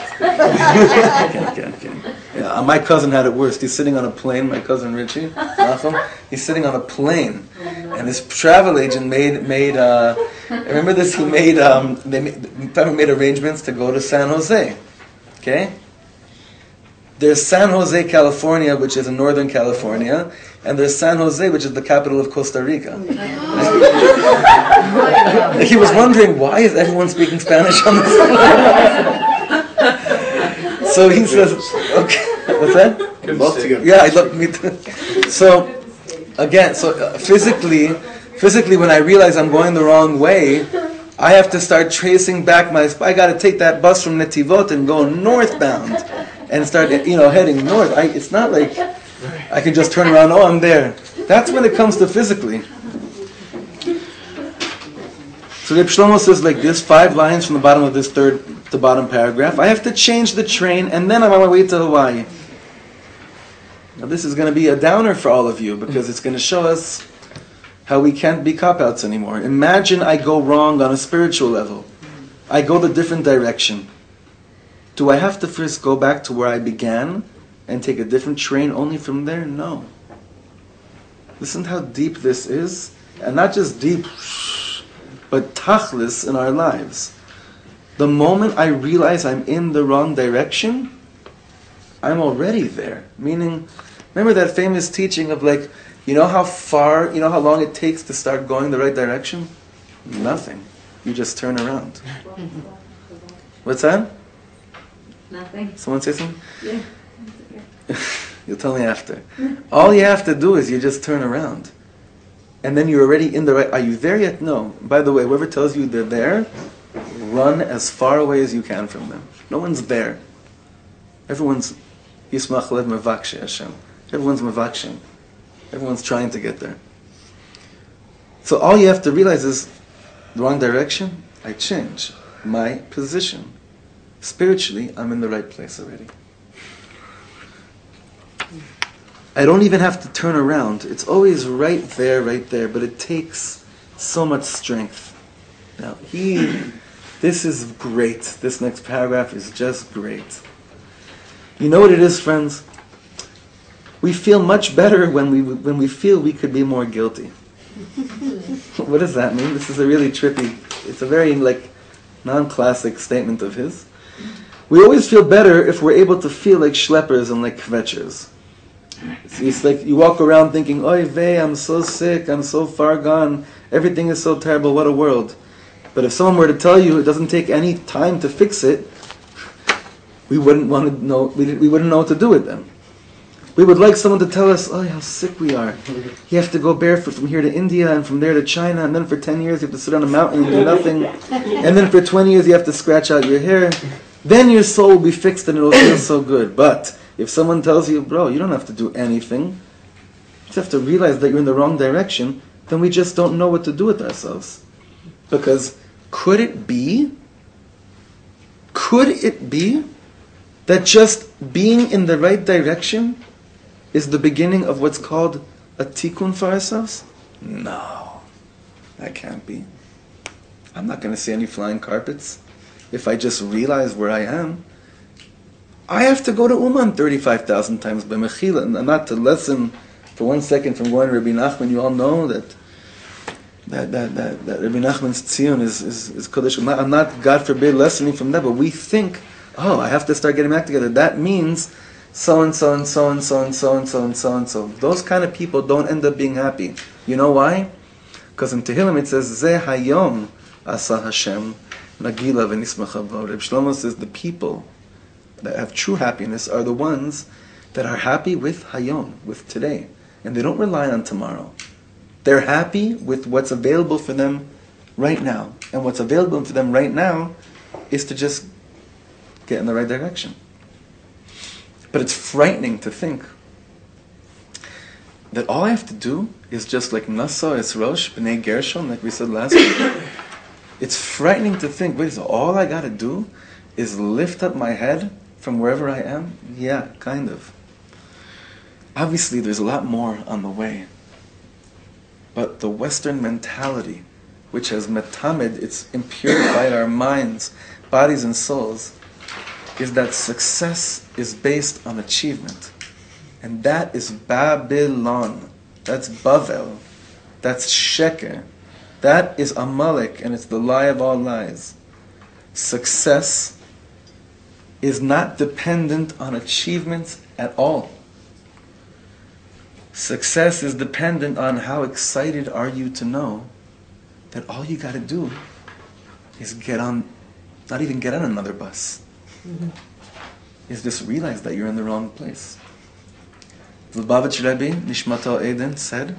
Okay. Yeah, my cousin had it worse. He's sitting on a plane, my cousin Richie, he's sitting on a plane, and this travel agent made remember this, he made, they made arrangements to go to San Jose, okay? There's San Jose, California, which is in Northern California, and there's San Jose, which is the capital of Costa Rica. He was wondering, why is everyone speaking Spanish on this? So he says, okay, what's that? Both together. Yeah, I love me too. So, again, physically, when I realize I'm going the wrong way, I have to start tracing back I got to take that bus from Netivot and go northbound and start, heading north. It's not like I can just turn around, oh, I'm there. That's when it comes to physically. So Reb Shlomo says like this, 5 lines from the bottom of this third to bottom paragraph. I have to change the train, and then I'm on my way to Hawaii. Now this is going to be a downer for all of you, because it's going to show us how we can't be cop-outs anymore. Imagine I go wrong on a spiritual level. I go the different direction. Do I have to first go back to where I began and take a different train only from there? No. Listen how deep this is. And not just deep, but tachlis in our lives. The moment I realize I'm in the wrong direction, I'm already there. Meaning, remember that famous teaching of like, you know how long it takes to start going the right direction? Nothing. You just turn around. What's that? Nothing. Someone say something? Yeah. You'll tell me after. All you have to do is you just turn around. And then you're already in the right... Are you there yet? No. By the way, whoever tells you they're there, run as far away as you can from them. No one's there. Everyone's... Yismach lev mevakshe Hashem. Everyone's mevakshim. Everyone's trying to get there. So all you have to realize is, the wrong direction, I change my position. Spiritually, I'm in the right place already. I don't even have to turn around. It's always right there, but it takes so much strength. Now, this is great. This next paragraph is just great. You know what it is, friends? We feel much better when we feel we could be more guilty. What does that mean? This is a really trippy, it's a very non-classic statement of his. We always feel better if we're able to feel like schleppers and like kvetchers. It's like you walk around thinking, oy vey, I'm so sick, I'm so far gone, everything is so terrible, what a world. But if someone were to tell you it doesn't take any time to fix it, we wouldn't know what to do with them. We would like someone to tell us, oh, how sick we are. You have to go barefoot from here to India and from there to China, and then for 10 years you have to sit on a mountain and do nothing. And then for 20 years you have to scratch out your hair. Then your soul will be fixed and it will feel so good. But if someone tells you, bro, you don't have to do anything, you just have to realize that you're in the wrong direction, then we just don't know what to do with ourselves. Because could it be that just being in the right direction is the beginning of what's called a tikkun for ourselves? No, that can't be. I'm not going to see any flying carpets if I just realize where I am. I have to go to Uman 35,000 times by Mechila, and not to lessen for 1 second from going to Rabbi Nachman. You all know that Rabbi Nachman's Tzion is Kodesh. I'm not, God forbid, lessening from that, but we think, oh, I have to start getting back together. That means so and so and so and so and so and so and so and so. Those kind of people don't end up being happy. You know why? Because in Tehillim it says, Zeh hayom asa Hashem nagila v'nismacha bo. Reb Shlomo says the people that have true happiness are the ones that are happy with hayom, with today. And they don't rely on tomorrow. They're happy with what's available for them right now. And what's available for them right now is to just get in the right direction. But it's frightening to think that all I have to do is just like Nasa es Rosh, B'nai Gershon, like we said last week. It's frightening to think, wait, so all I got to do is lift up my head from wherever I am? Yeah, kind of. Obviously, there's a lot more on the way. But the Western mentality, which has metamed, it's impurified our minds, bodies and souls, is that success is based on achievement. And that is Babylon. That's Bavel. That's Sheker. That is Amalek, and it's the lie of all lies. Success is not dependent on achievements at all. Success is dependent on how excited are you to know that all you got to do is get on, not even get on another bus. Is just realize that you're in the wrong place. The Lubavitch Rebbe, Nishmato Eden, said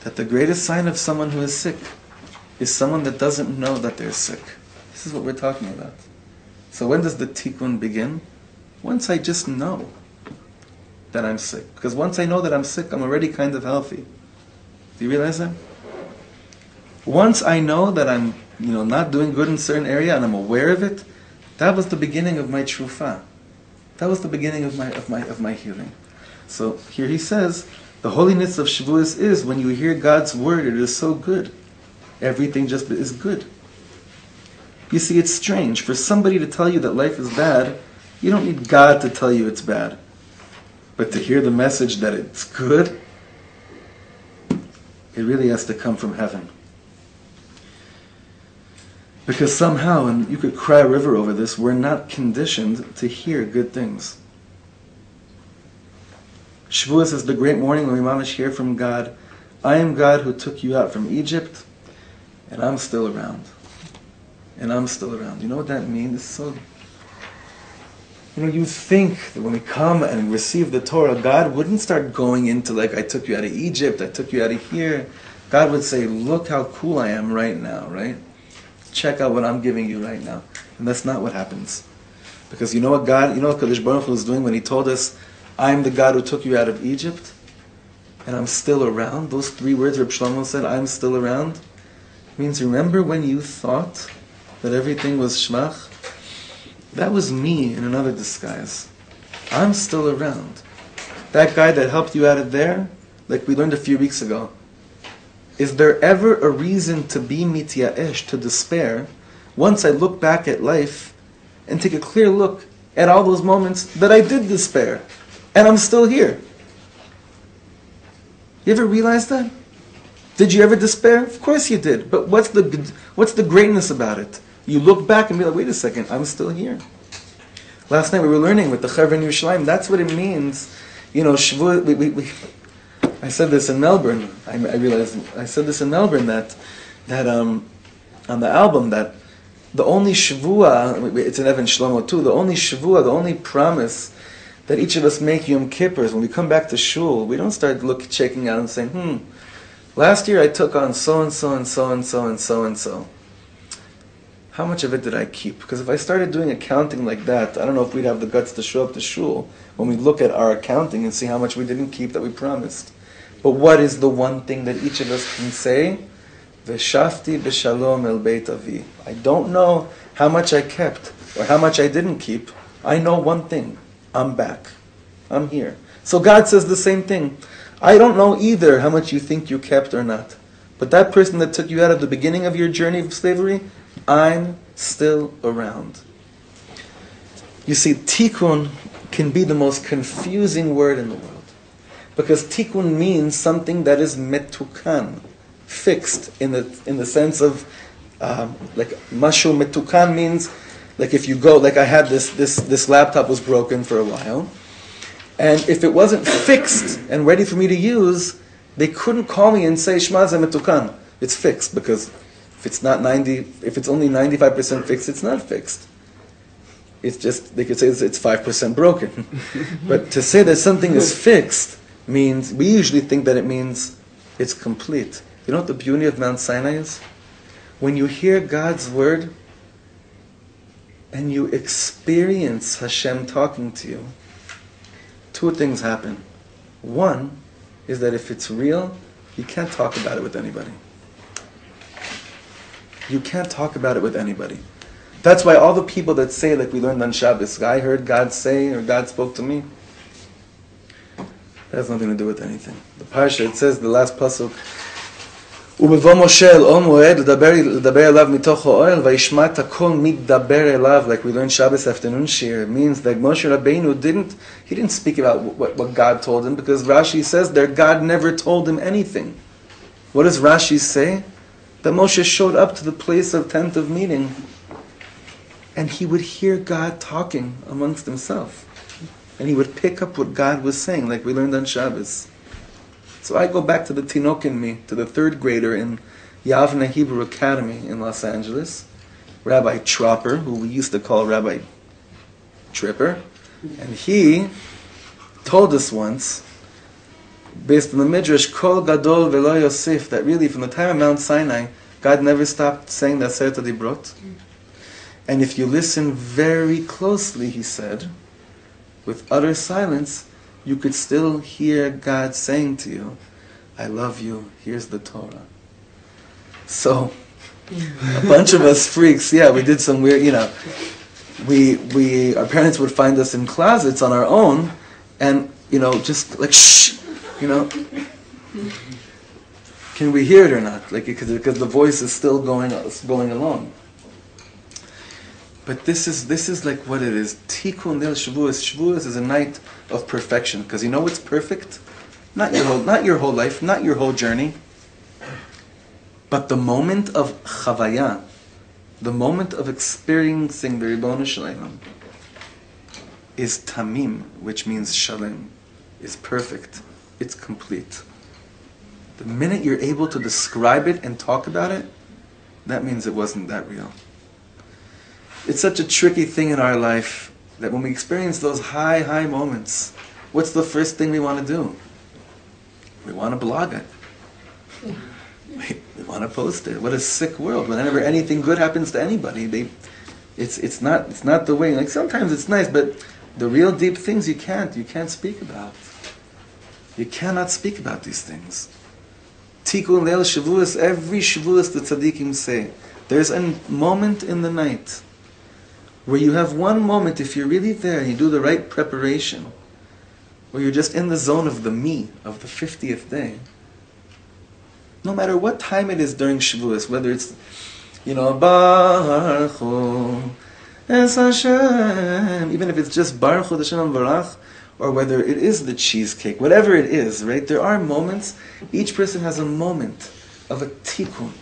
that the greatest sign of someone who is sick is someone that doesn't know that they're sick. This is what we're talking about. So when does the tikkun begin? Once I just know that I'm sick. Because once I know that I'm sick, I'm already kind of healthy. Do you realize that? Once I know that I'm not doing good in a certain area and I'm aware of it, that was the beginning of my trufah. That was the beginning of my healing. So here he says, the holiness of Shavuot is when you hear God's word, it is so good. Everything just is good. You see, it's strange. For somebody to tell you that life is bad, you don't need God to tell you it's bad. But to hear the message that it's good, it really has to come from heaven. Because somehow, and you could cry a river over this, we're not conditioned to hear good things. Shavuot is the great morning when we mamish hear from God, I am God who took you out from Egypt, and I'm still around. And I'm still around. You know what that means? It's so... you think that when we come and receive the Torah, God wouldn't start going into like, I took you out of Egypt, I took you out of here. God would say, look how cool I am right now, right? Check out what I'm giving you right now. And that's not what happens. Because you know what Kadosh Baruch Hu was doing when he told us, I'm the God who took you out of Egypt, and I'm still around. Those 3 words Reb Shlomo said, I'm still around, means remember when you thought that everything was shmach? That was me in another disguise. I'm still around. That guy that helped you out of there, like we learned a few weeks ago, is there ever a reason to be mityaesh, to despair, once I look back at life and take a clear look at all those moments that I did despair, and I'm still here? You ever realize that? Did you ever despair? Of course you did. But what's the greatness about it? You look back and be like, wait a second, I'm still here. Last night we were learning with the Chaver in Yerushalayim, that's what it means. Shavuot, I said this in Melbourne. I realized I said this in Melbourne that on the album that the only Shavuot, it's in Evan Shlomo too, the only Shavuot, the only promise that each of us make Yom Kippur, when we come back to shul, we don't start checking out and saying, last year I took on so and so and so and so and so and so. How much of it did I keep? Because if I started doing accounting like that, I don't know if we'd have the guts to show up to shul when we look at our accounting and see how much we didn't keep that we promised. But what is the one thing that each of us can say? V'shafti b'shalom el beit avi. I don't know how much I kept or how much I didn't keep. I know one thing. I'm back. I'm here. So God says the same thing. I don't know either how much you think you kept or not. But that person that took you out of the beginning of your journey of slavery, I'm still around. You see, tikkun can be the most confusing word in the world. Because tikkun means something that is metukan, fixed, in the sense of, like, mashu metukan means, like if you go, like I had this laptop was broken for a while, and if it wasn't fixed and ready for me to use, they couldn't call me and say, Shma ze metukan. It's fixed, because if it's only 95% fixed, it's not fixed. It's just, they could say it's 5% broken. But to say that something is fixed means, we usually think that it means it's complete. You know what the beauty of Mount Sinai is? When you hear God's word and you experience Hashem talking to you, two things happen. One is that if it's real, you can't talk about it with anybody. You can't talk about it with anybody. That's why all the people that say, like we learned on Shabbos, I heard God say, or God spoke to me, that has nothing to do with anything. The Parsha, it says, the last pasuk, ובבוא משה אל אוהל מועד לדבר אליו מתוך האוהל וישמע את הקול מתדבר אליו, like we learned Shabbos afternoon shiur. It means that Moshe Rabbeinu didn't speak about what God told him, because Rashi says that God never told him anything. What does Rashi say? That Moshe showed up to the place of tent of meeting and he would hear God talking amongst himself. And he would pick up what God was saying, like we learned on Shabbos. So I go back to the Tinok in me, to the third grader in Yavne Hebrew Academy in Los Angeles, Rabbi Tropper, who we used to call Rabbi Tripper. And he told us once, based on the Midrash, Kol Gadol Velo Yosef, that really from the time of Mount Sinai, God never stopped saying the Aseret Dibrot. And if you listen very closely, he said, with utter silence, you could still hear God saying to you, I love you, here's the Torah. So, a bunch of us freaks, we did some weird, our parents would find us in closets on our own, and, just like, shh, can we hear it or not? Like, because the voice is still going along. But this is like what it is. Tikkun Leil Shavuos. Shavuos is a night of perfection. Because you know what's perfect? Not your whole life, not your whole journey. But the moment of chavaya, the moment of experiencing the Ribono Shel Olam, is tamim, which means shalem, is perfect. It's complete. The minute you're able to describe it and talk about it, that means it wasn't that real. It's such a tricky thing in our life that when we experience those high moments, what's the first thing we want to do? We want to blog it. We want to post it. What a sick world. Whenever anything good happens to anybody, it's not the way. Like sometimes it's nice, but the real deep things you can't speak about. You cannot speak about these things. Tikkun Leil Shavuos, every Shavuos the tzaddikim say, there's a moment in the night where you have one moment, if you're really there and you do the right preparation, where you're just in the zone of the me, of the 50th day. No matter what time it is during Shavuos, whether it's, Baruch Hu Es Hashem, even if it's just Baruch Hu Hashem Barach, or whether it is the cheesecake, whatever it is, right? There are moments, each person has a moment of a tikkun.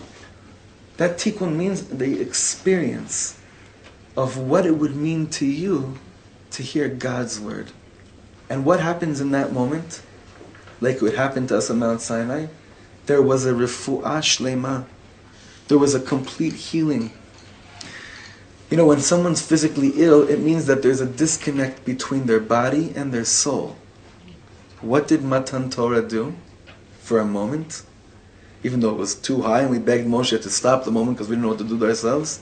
That tikkun means the experience of what it would mean to you to hear God's word. And what happens in that moment, like it happened to us on Mount Sinai, there was a refu'ah shlema. There was a complete healing. When someone's physically ill, it means that there's a disconnect between their body and their soul. What did Matan Torah do for a moment? Even though it was too high and we begged Moshe to stop the moment because we didn't know what to do with ourselves,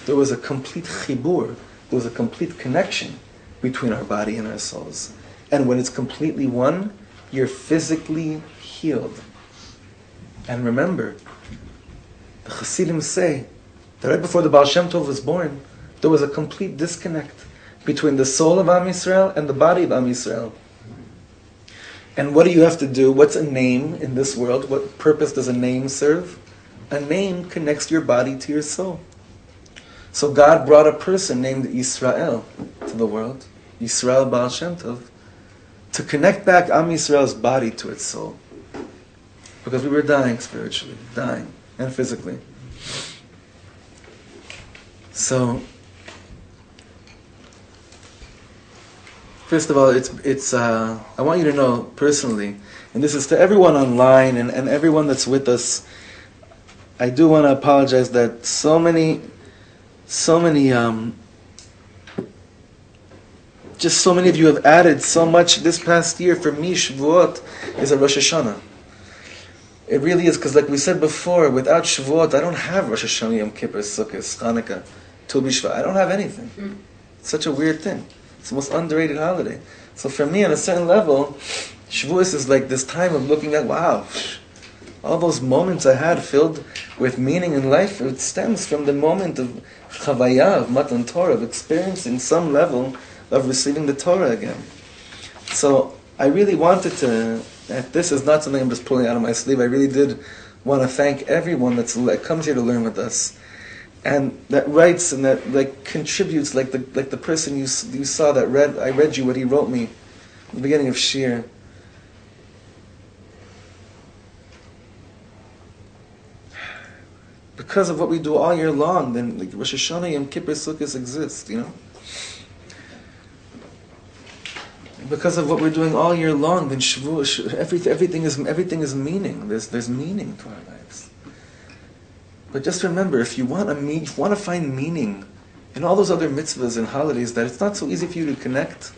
there was a complete chibur, there was a complete connection between our body and our souls. And when it's completely one, you're physically healed. And remember, the Hasidim say that right before the Baal Shem Tov was born, there was a complete disconnect between the soul of Am Yisrael and the body of Am Yisrael. And what do you have to do? What's a name in this world? What purpose does a name serve? A name connects your body to your soul. So God brought a person named Israel to the world, Yisrael Baal Shem Tov, to connect back Am Yisrael's body to its soul. Because we were dying spiritually, dying, and physically. So, first of all, I want you to know personally, and this is to everyone online and everyone that's with us, I do want to apologize that so many, just so many of you have added so much this past year. For me, Shavuot is a Rosh Hashanah. It really is, because like we said before, without Shavuot, I don't have Rosh Hashanah, Yom Kippur, Sukkot, Chanukah, Tu B'Shvat. I don't have anything. It's such a weird thing. It's the most underrated holiday. So for me, on a certain level, Shavuot is like this time of looking at, wow, all those moments I had filled with meaning in life, it stems from the moment of Chavaya, of Matan Torah, of experiencing some level of receiving the Torah again. So I really wanted to, this is not something I'm just pulling out of my sleeve, I really did want to thank everyone that comes here to learn with us, and that writes and that like contributes, like the person you saw that I read you what he wrote me at the beginning of Shiur. Because of what we do all year long, then like Rosh Hashanah, Yom Kippur, Sukkot exist, you know? Because of what we're doing all year long, then Shavuot, everything is meaning. There's meaning to our lives. But just remember, if you want to find meaning in all those other mitzvahs and holidays that it's not so easy for you to connect,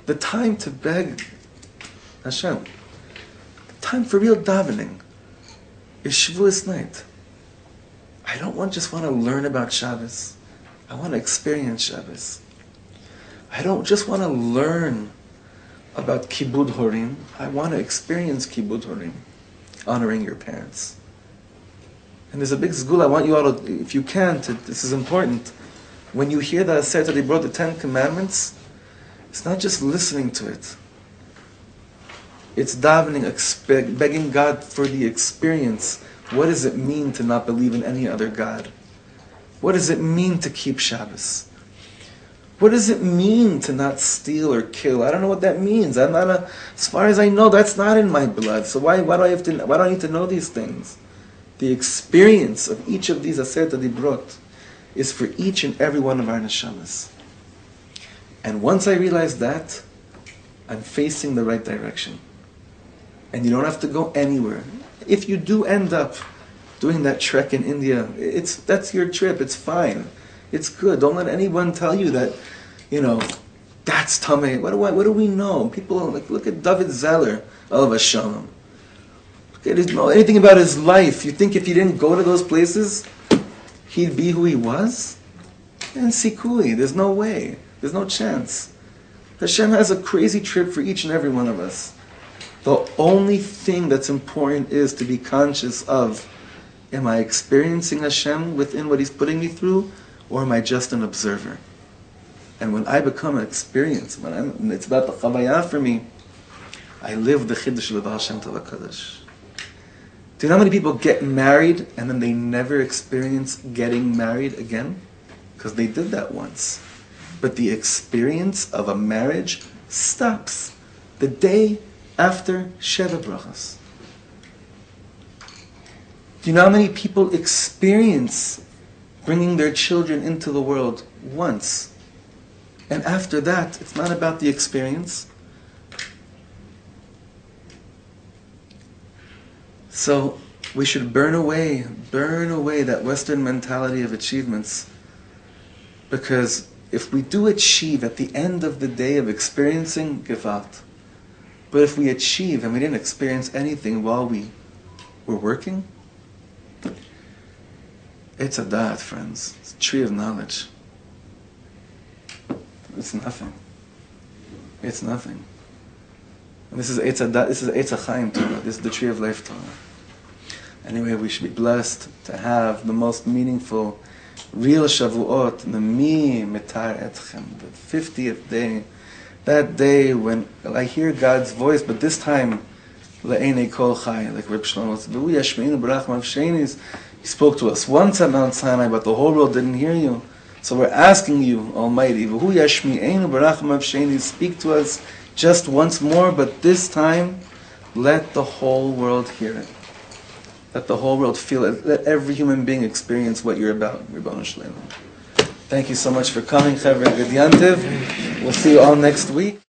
the time to beg Hashem, the time for real davening, is Shavuos night. I don't just want to learn about Shabbos. I want to experience Shabbos. I don't just want to learn about Kibud Horim. I want to experience Kibud Horim, honoring your parents. And there's a big zgul I want you all to, if you can, this is important. When you hear the Aseret Dibrot, the 10 Commandments, it's not just listening to it. It's davening, begging God for the experience. What does it mean to not believe in any other God? What does it mean to keep Shabbos? What does it mean to not steal or kill? I don't know what that means. As far as I know, that's not in my blood. So why do I need to know these things? The experience of each of these Aseret Dibrot is for each and every one of our neshamas. And once I realize that, I'm facing the right direction. And you don't have to go anywhere. If you do end up doing that trek in India, that's your trip, it's fine. It's good. Don't let anyone tell you that, that's Tameh. What do we know? People, look at David Zeller, Alav Hashalom. Know anything about his life. You think if he didn't go to those places, he'd be who he was? And Sikui, there's no way. There's no chance. Hashem has a crazy trip for each and every one of us. The only thing that's important is to be conscious of, am I experiencing Hashem within what He's putting me through, or am I just an observer? And when I become an experience, it's about the chavaya for me, I live the chiddush of Baal Shem Tov HaKadosh. Do you know how many people get married and then they never experience getting married again? Because they did that once. But the experience of a marriage stops the day after Sheva Brachas. Do you know how many people experience bringing their children into the world once? And after that, it's not about the experience. So we should burn away that Western mentality of achievements. Because if we do achieve at the end of the day of experiencing, Gewalt. But if we achieve and we didn't experience anything while we were working, it's a da'at, friends. It's a tree of knowledge. It's nothing. It's nothing. And this is Eitz Chaim Torah. This is the tree of life Torah. Anyway, we should be blessed to have the most meaningful, real Shavuot, the Mi Metar Etchem, the 50th day. That day when I hear God's voice, but this time, Le'enei Kol Chai, like Reb Shlomo said, He spoke to us once at Mount Sinai, but the whole world didn't hear you. So we're asking you, Almighty, speak to us just once more, but this time, let the whole world hear it. Let the whole world feel it. Let every human being experience what you're about, Ribbon Shlomo. Thank you so much for coming, Chevra Ged Yantiv. We'll see you all next week.